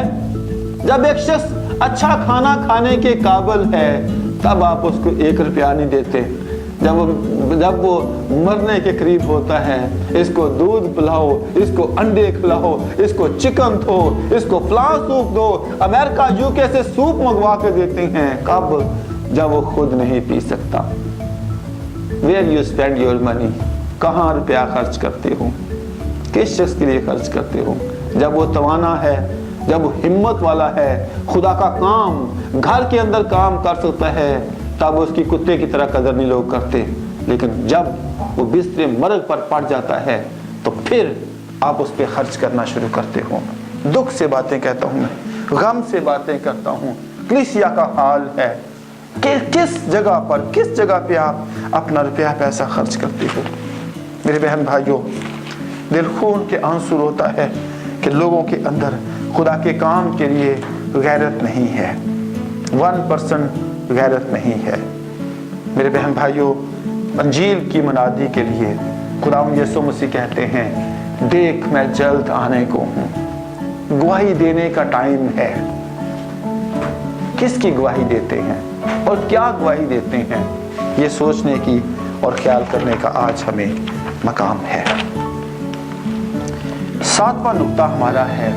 जब एक शख्स अच्छा खाना खाने के काबिल है, तब आप उसको 1 रुपया नहीं देते। जब वो मरने के करीब होता है, इसको दूध पिलाओ, इसको अंडे खिलाओ, इसको चिकन दो, इसको फलां सूप दो, अमेरिका यूके से सूप मंगवा के देते हैं। कब? जब वो खुद नहीं पी सकता। Where you spend your money? कहाँ रुपया खर्च करते हो? किस शख्स के लिए खर्च करते हो? जब वो तवाना है, जब वो हिम्मत वाला है, खुदा का काम घर के अंदर काम कर सकता है, तब उसकी कुत्ते की तरह कदर नहीं लोग करते। लेकिन जब वो बिस्तरे मर्ग पर पड़ जाता है, तो फिर आप उस पर खर्च करना शुरू करते हो। दुख से बातें कहता हूँ मैं, गम से बातें करता हूँ। कलीसिया का हाल है कि किस जगह पे आप अपना रुपया पैसा खर्च करते हो। मेरे बहन भाइयों, दिल खून के आंसू रोता है कि लोगों के अंदर खुदा के काम के लिए गैरत नहीं है, 1% गैरत नहीं है। मेरे बहन भाइयों, अंजील की मनादी के लिए खुदावंद यीशु मसीह कहते हैं, देख मैं जल्द आने को हूँ। गवाही देने का टाइम है। किसकी गवाही देते हैं और क्या गवाही देते हैं, ये सोचने की और ख्याल करने का आज हमें मकाम है। 7वां नुक्ता हमारा है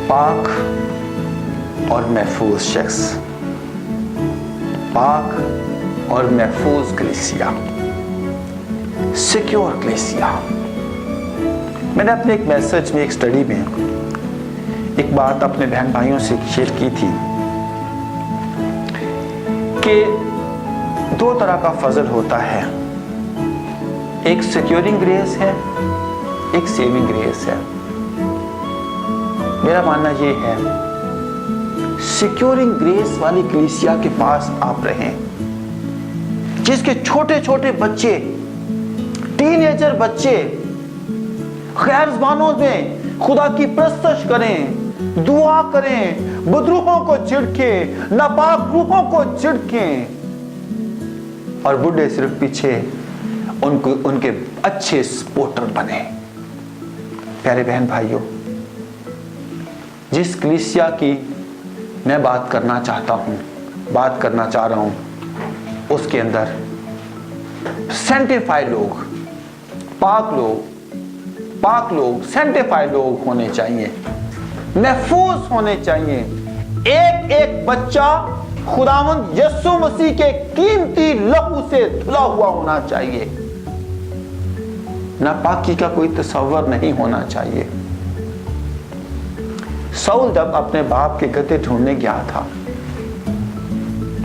पाक और महफूज शख्स। पाक और महफूज कलीसिया, सिक्योर कलीसिया। मैंने अपने एक मैसेज में, एक स्टडी में एक बात अपने बहन भाइयों से शेयर की थी कि 2 तरह का फजल होता है। एक सिक्योरिंग ग्रेस है, एक सेविंग ग्रेस है। मेरा मानना ये है, सिक्योरिंग ग्रेस वाली कलीसिया के पास आप रहें, जिसके छोटे छोटे बच्चे, टीनेजर बच्चे गैर ज़बानों में खुदा की प्रस्तश करें, दुआ करें, बदरूहों को छिड़के, नापाक रूहों को छिड़के, और बुढ़े सिर्फ पीछे उनके अच्छे सपोर्टर बने। प्यारे बहन भाइयों, जिस कलीसिया की मैं बात करना चाह रहा हूं, उसके अंदर सेंटिफाइड लोग, पाक लोग, सेंटिफाइड लोग होने चाहिए, महफूज होने चाहिए। एक एक बच्चा खुदावंद यीशु मसीह के कीमती लहू से धुला हुआ होना चाहिए। नापाकी का कोई तस्वर नहीं होना चाहिए। साउल जब अपने बाप के गधे ढूंढने गया था,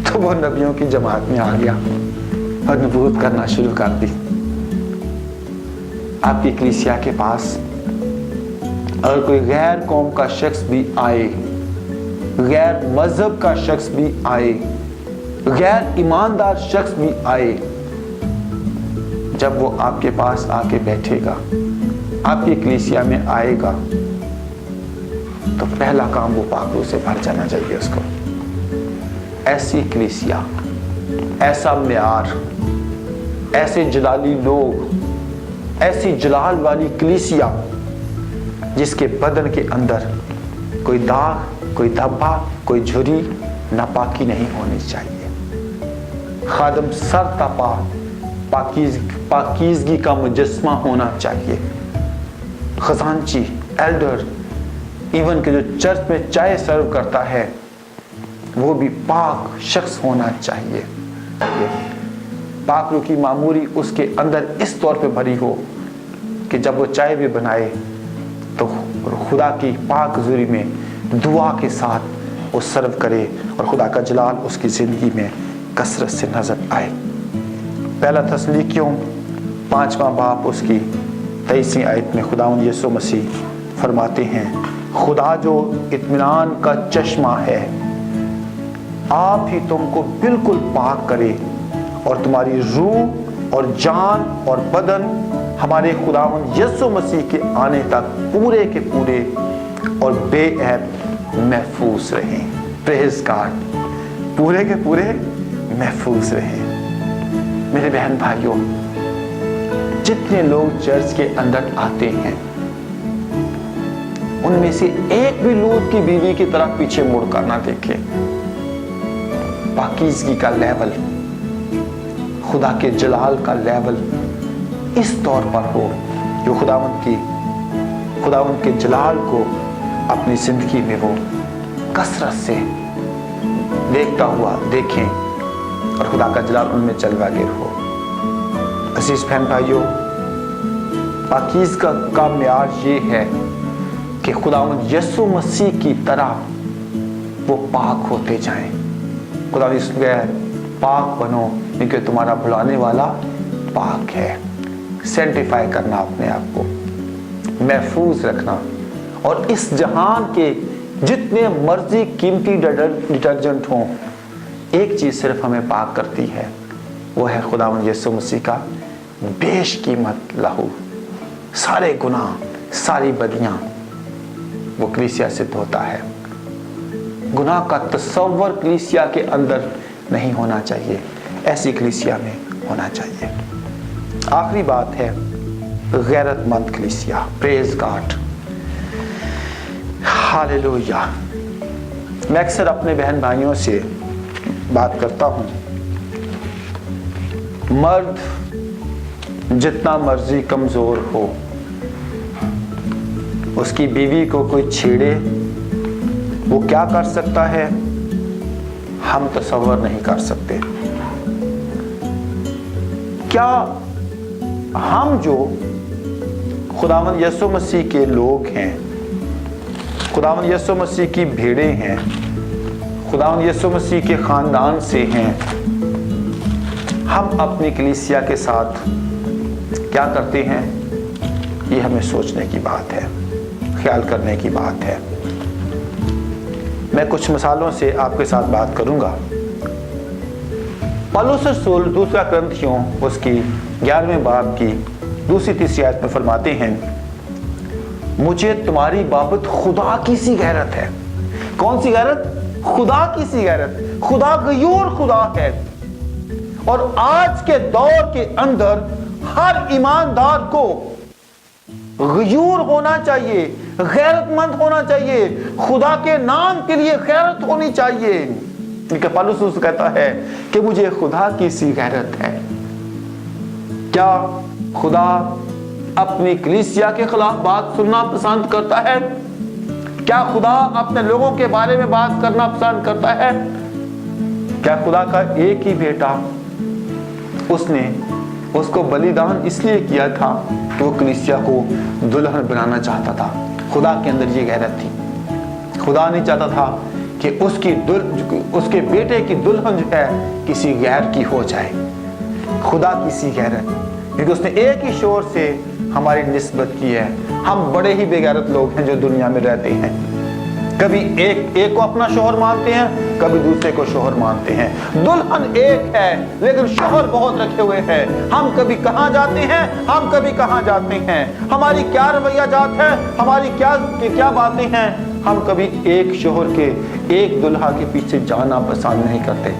तो वो नबियों की जमात में आ गया और नबूवत करना शुरू कर दी। आपकी कलीसिया के पास अगर कोई गैर कौम का शख्स भी आए, गैर मजहब का शख्स भी आए, गैर ईमानदार शख्स भी आए, जब वो आपके पास आके बैठेगा, आपकी कलीसिया में आएगा, तो पहला काम वो पाक रूह से भर जाना चाहिए उसको। ऐसी कलीसिया, ऐसा म्यार, ऐसे जलाली लोग, ऐसी जलाल वाली कलीसिया जिसके बदन के अंदर कोई दाग, कोई धब्बा, कोई झुर्री, नापाकी नहीं होनी चाहिए। खादम सर तपा पाकीज़गी का मुजस्मा होना चाहिए। खजांची, एल्डर, इवन के जो चर्च में चाय सर्व करता है, वो भी पाक शख्स होना चाहिए। पाक रूह की मामूरी उसके अंदर इस तौर पे भरी हो कि जब वो चाय भी बनाए तो खुदा की पाक हुज़ूरी में दुआ के साथ वो सर्व करे और खुदा का जलाल उसकी ज़िंदगी में कसरत से नजर आए। पहला थस्सलुनीकियों 5वां बाब उसकी 23वीं आयत में खुदावंद यीशु मसीह फरमाते हैं, खुदा जो इत्मीनान का चश्मा है, आप ही तुमको बिल्कुल पाक करे और तुम्हारी रूह और जान और बदन हमारे खुदावंद यीशु मसीह के आने तक पूरे के पूरे और बेऐब महफूज रहें। प्रेज़ गॉड, पूरे के पूरे महफूज रहें। मेरे बहन भाइयों, जितने लोग चर्च के अंदर आते हैं उनमें से एक भी लूत की बीवी की तरफ पीछे मुड़कर ना देखे। पाकीज़गी का लेवल, खुदा के जलाल का लेवल इस तौर पर हो जो खुदावंद के जलाल को अपनी जिंदगी में वो कसरत से देखता हुआ देखें और खुदा का जलाल उनमें जलवागिर हो। अजीज बहन भाइयों, पाकीज़गी का म्यार ये है कि खुदावंद यीशु मसीह की तरह वो पाक होते जाएं। खुदा ने कहा पाक बनो क्योंकि तुम्हारा बुलाने वाला पाक है। सेंटिफाई करना, अपने आप को महफूज रखना। और इस जहान के जितने मर्जी कीमती डिटर्जेंट हों, एक चीज सिर्फ हमें पाक करती है, वो है खुदावंद यीशु मसीह का बेशकीमत लहू। सारे गुनाह, सारी बदियां वो कलीसिया से धोता है। गुनाह का तस्वर कलीसिया के अंदर नहीं होना चाहिए, ऐसी कलीसिया में होना चाहिए। आखिरी बात है गैरतमंद कलीसिया। Praise God, hallelujah. मैं अक्सर अपने बहन भाइयों से बात करता हूं, मर्द जितना मर्जी कमजोर हो, उसकी बीवी को कोई छेड़े, वो क्या कर सकता है हम तसव्वुर नहीं कर सकते। क्या हम जो खुदावंद यीशु मसीह के लोग हैं, खुदावंद यीशु मसीह की भेड़ें हैं, खुदावंद यीशु मसीह के खानदान से हैं, हम अपनी कलीसिया के साथ क्या करते हैं, ये हमें सोचने की बात है, ख्याल करने की बात है। मैं कुछ मिसालों से आपके साथ बात करूंगा। पौलुस रसूल दूसरा कुरिन्थियों उसकी 11वें बाब की दूसरी तीसरी आयत में फरमाते हैं, मुझे तुम्हारी बाबत खुदा की सी गैरत है। कौन सी गैरत? खुदा की सी गैरत। खुदा गयूर खुदा है। और आज के दौर के अंदर हर ईमानदार को गयूर होना चाहिए, गैरतमंद होना चाहिए, खुदा के नाम के लिए गैरत होनी चाहिए। क्योंकि पौलुस कहता है कि मुझे खुदा की सी गैरत है। क्या खुदा अपनी कलीसिया के खिलाफ बात सुनना पसंद करता है? क्या खुदा अपने लोगों के बारे में बात करना पसंद करता है? क्या खुदा का एक ही बेटा, उसने उसको बलिदान इसलिए किया था कि वो कलीसिया को दुल्हन बनाना चाहता था। खुदा के अंदर ये गैरत थी। खुदा नहीं चाहता था कि उसके बेटे की दुल्हन जो है किसी गैर की हो जाए। खुदा की सी गैरत, क्योंकि उसने एक ही शोर से हमारी निस्बत की है। हम बड़े ही बेगैरत लोग हैं जो दुनिया में रहते हैं। कभी एक को अपना शोहर मानते हैं, कभी दूसरे को शोहर मानते हैं। दुल्हन एक है लेकिन शोहर बहुत रखे हुए हैं। हम कभी कहां जाते हैं, हम कभी कहां जाते हैं। हमारी क्या रवैया जात है, हमारी क्या बातें हैं। हम कभी एक शोहर के, एक दुल्हा के पीछे जाना पसंद नहीं करते।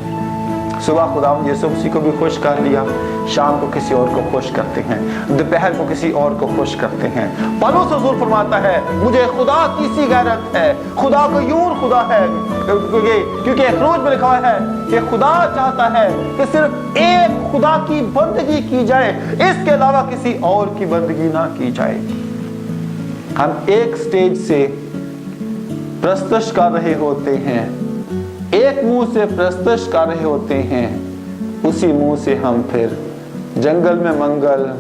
सुबह खुदावंद यीशु मसीह को भी खुश कर लिया, शाम को किसी और को खुश करते हैं, दोपहर को किसी और को खुश करते हैं। पौलुस रसूल फरमाता है मुझे खुदा की सी गैरत है। खुदा गयूर खुदा है, क्योंकि इकरार में लिखा है कि खुदा चाहता है कि सिर्फ एक खुदा की बंदगी की जाए, इसके अलावा किसी और की बंदगी ना की जाए। हम एक स्टेज से प्रस्तुत कर रहे होते हैं, एक मुंह से प्रस्तुत कर रहे होते हैं, उसी मुंह से हम फिर जंगल में मंगल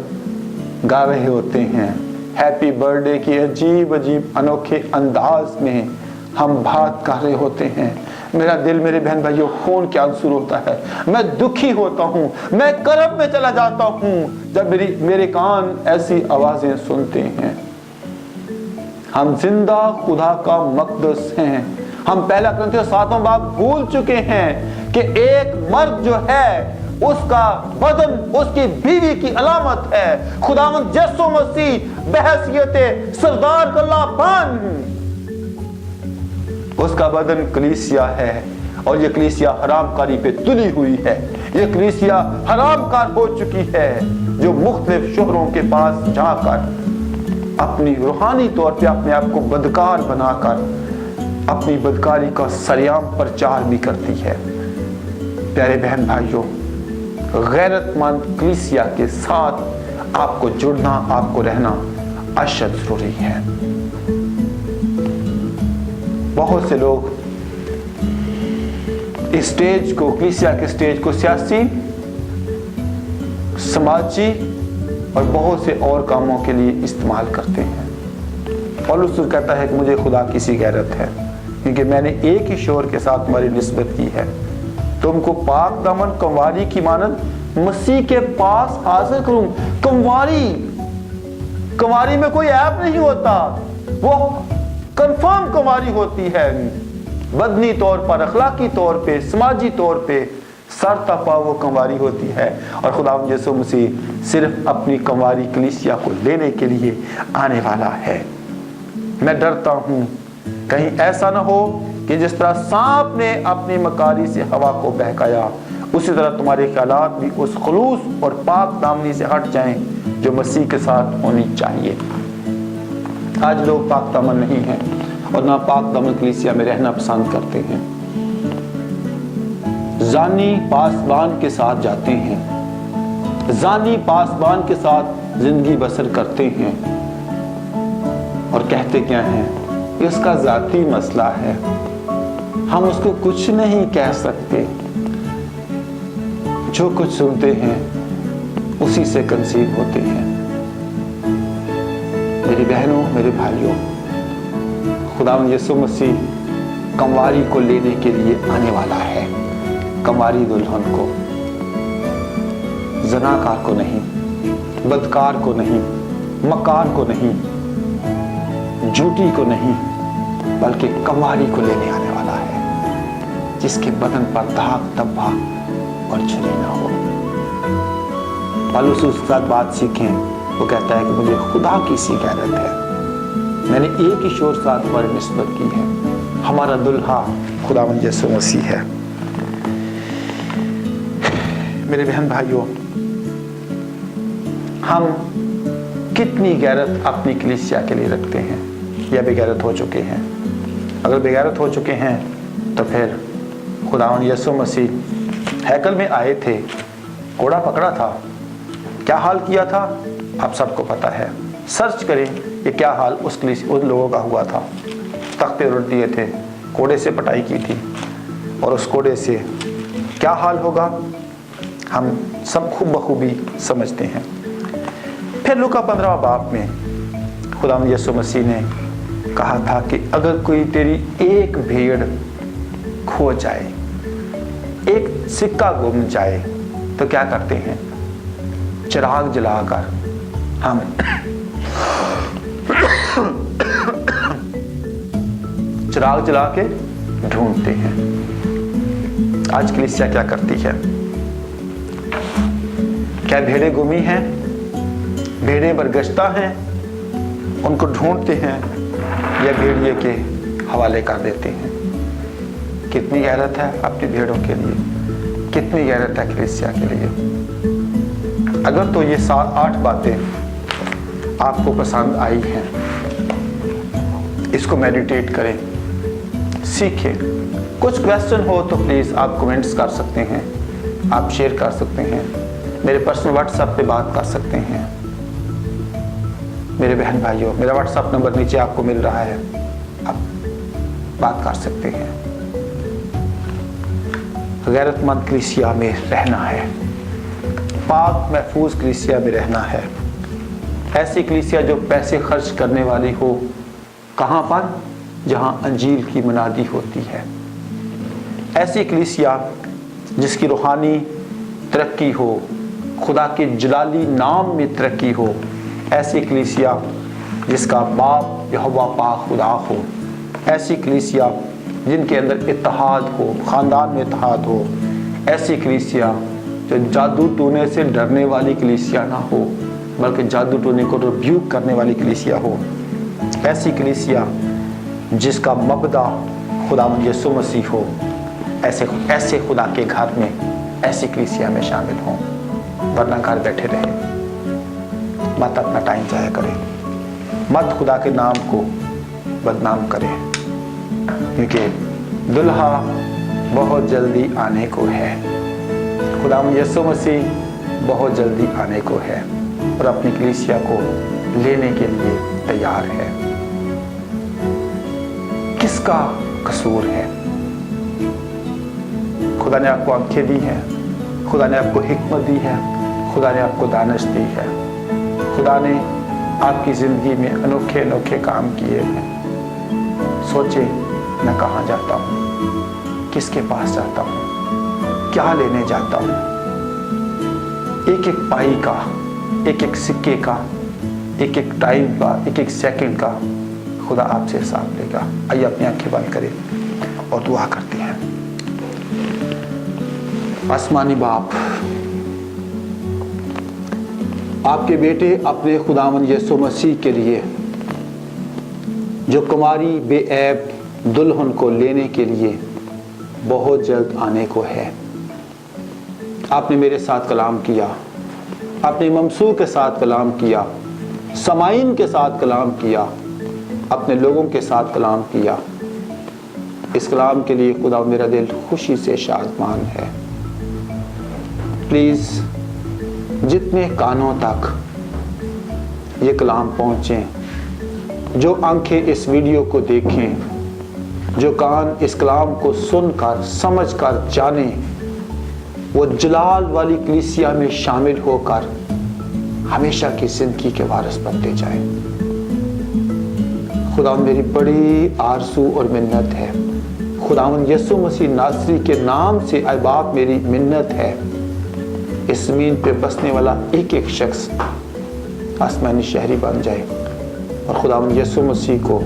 गा रहे होते हैं। हैप्पी बर्थडे की अजीब अजीब अनोखे अंदाज में हम बात कर रहे होते हैं। मेरा दिल, मेरे बहन भाइयों, खून के आंसू होता है। मैं दुखी होता हूँ, मैं करब में चला जाता हूँ जब मेरे कान ऐसी आवाजें सुनते हैं। हम जिंदा खुदा का मकदस हैं। हम पहला कुरिन्थियों 7वां बाब भूल चुके हैं कि एक मर्द जो है उसका बदन उसकी बीवी की अलामत है। खुदावंद यीशु मसीह बहैसियत सरदार गल्लाबान, उसका बदन कलीसिया है और ये कलीसिया हरामकारी पे तुली हुई है। ये कलीसिया हरामकार हो चुकी है, जो मुख्तलिफ शोहरों के पास जाकर अपनी रूहानी तौर पे अपने आप को बदकार बनाकर अपनी बदकारी का सरेआम प्रचार भी करती है। प्यारे बहन भाइयों, गैरतमंद कलीसिया के साथ आपको जुड़ना, आपको रहना अशद जरूरी है। बहुत से लोग इस स्टेज को, कलीसिया के स्टेज को सियासी, समाजी और बहुत से और कामों के लिए इस्तेमाल करते हैं। पौलुस कहता है कि मुझे खुदा की सी गैरत है, क्योंकि मैंने एक ही शोर के साथ तुम्हारी निस्बत की है, तुमको पाक दामन कंवारी की मानद मसीह के पास हासिल करूं। कंवारी में कोई ऐप नहीं होता, वो कंफर्म कंवारी होती है। बदनी तौर पर, अखलाकी तौर पे, समाजी तौर पे सर तपा वो कंवारी होती है। और खुदावंद यीशु मसीह सिर्फ अपनी कंवारी कलीसिया को लेने के लिए आने वाला है। मैं डरता हूं कहीं ऐसा ना हो कि जिस तरह सांप ने अपनी मकारी से हवा को बहकाया, उसी तरह तुम्हारे ख्यालात भी उस खुलूस और पाक दामनी से हट जाएं जो मसीह के साथ होनी चाहिए। आज लोग पाक दामन नहीं हैं और ना पाक दामन कलीसिया में रहना पसंद करते हैं। जानी पासबान के साथ जाते हैं, जानी पासबान के साथ जिंदगी बसर करते हैं और कहते क्या हैं कि उसका जाती मसला है, हम उसको कुछ नहीं कह सकते। जो कुछ सुनते हैं उसी से कंसीव होते हैं। मेरी बहनों, मेरे भाइयों, खुदावंद यीशु मसीह कंवारी को लेने के लिए आने वाला है। कंवारी दुल्हन को, जनाकार को नहीं, बदकार को नहीं, मकार को नहीं, झूठी को नहीं, बल्कि कंवारी को लेने आने वाला है, जिसके बदन पर दाग धब्बा और छुरी ना हो। पौलुस उसके साथ बात सीखें, वो कहता है कि मुझे खुदा की सी गैरत है, मैंने एक ही शोर साथ पर निस्बत की है। हमारा दुल्हा खुदावंद यीशु मसीह है। मेरे बहन भाइयों, हम कितनी गैरत अपनी कलीसिया के लिए रखते हैं या बेगैरत हो चुके हैं? अगर बेगैरत हो चुके हैं तो फिर खुदावंद यीशु मसीह हैकल में आए थे, घोड़ा पकड़ा था, क्या हाल किया था आप सबको पता है। सर्च करें कि क्या हाल उन लोगों का हुआ था। तख्ते उलट दिए थे, घोड़े से पटाई की थी, और उस घोड़े से क्या हाल होगा हम सब खूब बखूबी समझते हैं। फिर लूका 15 बाब में खुदावंद यीशु मसीह ने कहा था कि अगर कोई तेरी एक भेड़ खो जाए, एक सिक्का गुम जाए, तो क्या करते हैं? चिराग जलाकर हम चिराग जला के ढूंढते हैं। आज कलीसिया क्या करती है? क्या भेड़ें गुमी हैं, भेड़ें बरगश्ता हैं, उनको ढूंढते हैं या भेड़िए के हवाले कर देते हैं? कितनी गैरत है अपनी भेड़ों के लिए, कितनी गैरत है कलीसिया के लिए। अगर तो ये 7-8 बातें आपको पसंद आई हैं, इसको मेडिटेट करें, सीखें। कुछ क्वेश्चन हो तो प्लीज़ आप कमेंट्स कर सकते हैं, आप शेयर कर सकते हैं, मेरे पर्सनल व्हाट्सएप पे बात कर सकते हैं। मेरे बहन भाइयों, मेरा व्हाट्सएप नंबर नीचे आपको मिल रहा है, आप बात कर सकते हैं। गैरतमंद कलीसिया में रहना है, पाक महफूज कलीसिया में रहना है। ऐसी कलीसिया जो पैसे खर्च करने वाली हो, कहाँ पर? जहाँ अंजील की मुनादी होती है। ऐसी कलीसिया जिसकी रूहानी तरक्की हो, खुदा के जलाली नाम में तरक्की हो। ऐसी कलीसिया जिसका बाप यहोवा पाक खुदा हो। ऐसी कलीसिया जिनके अंदर इत्तेहाद हो, ख़ानदान में इत्तेहाद हो। ऐसी कलीसिया जो जादू टोने से डरने वाली कलीसिया ना हो, बल्कि जादू टोने को रिब्यूक करने वाली कलीसिया हो। ऐसी कलीसिया जिसका मबदा खुदावंद यीशु मसीह हो। ऐसे खुदा के घर में, ऐसी कलीसिया में शामिल हों, वरना घर बैठे रहे। मत अपना टाइम जाया करें, मत खुदा के नाम को बदनाम करें, क्योंकि दुल्हा बहुत जल्दी आने को है। खुदा यीशु मसीह बहुत जल्दी आने को है और अपनी कलीसिया को लेने के लिए तैयार है। किसका कसूर है? खुदा ने आपको आंखें दी हैं, खुदा ने आपको हिकमत दी है, खुदा ने आपको दानिश दी है, खुदा ने आपकी जिंदगी में अनोखे अनोखे काम किए हैं। सोचे, मैं कहाँ जाता हूँ, किसके पास जाता हूँ, क्या लेने जाता हूँ। एक एक पाई का, एक एक सिक्के का, एक एक टाइम का, एक एक सेकंड का खुदा आपसे हिसाब लेगा। आइए अपनी आंखें बंद करें और दुआ करते हैं। आसमानी बाप, आपके बेटे अपने खुदावंद यीशु मसीह के लिए जो कुमारी बेऐब दुल्हन को लेने के लिए बहुत जल्द आने को है, आपने मेरे साथ कलाम किया, आपने ममसू के साथ कलाम किया, समाइन के साथ कलाम किया, अपने लोगों के साथ कलाम किया। इस कलाम के लिए खुदा मेरा दिल खुशी से शादमान है। प्लीज़ जितने कानों तक ये कलाम पहुँचे, जो आंखें इस वीडियो को देखें, जो कान इस कलाम को सुनकर समझकर जाने, वो जलाल वाली कलीसिया में शामिल होकर हमेशा की जिंदगी के वारिस बनते जाएं। खुदा मेरी बड़ी आरज़ू और मिन्नत है, खुदावंद यीशु मसीह नासरी के नाम से ऐ बाप मेरी मिन्नत है, इस ज़मीन पे बसने वाला एक एक शख्स आसमानी शहरी बन जाए और खुदावंद यीशु मसीह को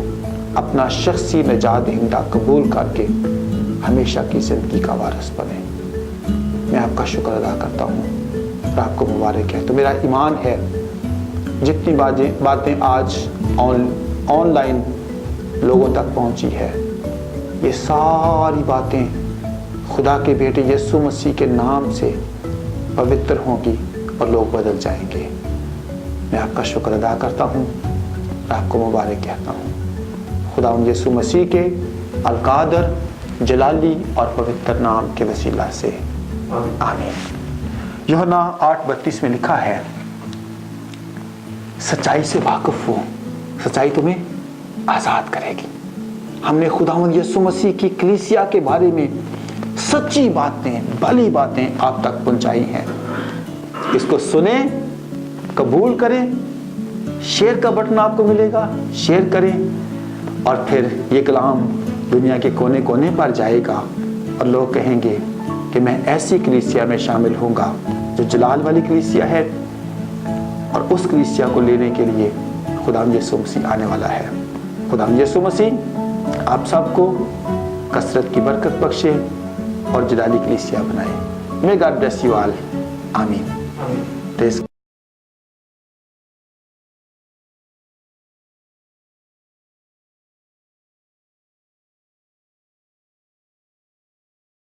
अपना शख्सी नजात दहिंदा कबूल करके हमेशा की ज़िंदगी का वारिस बने। मैं आपका शुक्र अदा करता हूँ और आपको मुबारक है। तो मेरा ईमान है जितनी बातें आज ऑनलाइन लोगों तक पहुँची है, ये सारी बातें खुदा के बेटे यीशु मसीह के नाम से पवित्र होंगी और लोग बदल जाएंगे। मैं आपका शुक्र अदा करता हूँ, आपको मुबारक कहता हूँ। खुदा यीशु मसीह के अलकादर जलाली और पवित्र नाम के वसीला से आमीन। यूहन्ना 8:32 में लिखा है, सच्चाई से वाकिफ हो, सच्चाई तुम्हें आज़ाद करेगी। हमने खुदावंद यीशु मसीह की कलीसिया के बारे में सच्ची बातें, भली बातें आप तक पहुंचाई हैं। इसको सुने, कबूल करें, शेयर का बटन आपको मिलेगा, शेयर करें और फिर ये कलाम दुनिया के कोने कोने पर जाएगा और लोग कहेंगे कि मैं ऐसी कलीसिया में शामिल होऊंगा जो जलाल वाली कलीसिया है, और उस कलीसिया को लेने के लिए खुदा यीशु मसीह आने वाला है। खुदा यीशु मसीह आप सबको कसरत की बरकत बख्शे और जलाली कलीसिया बनाए। May God bless you all. आमीन।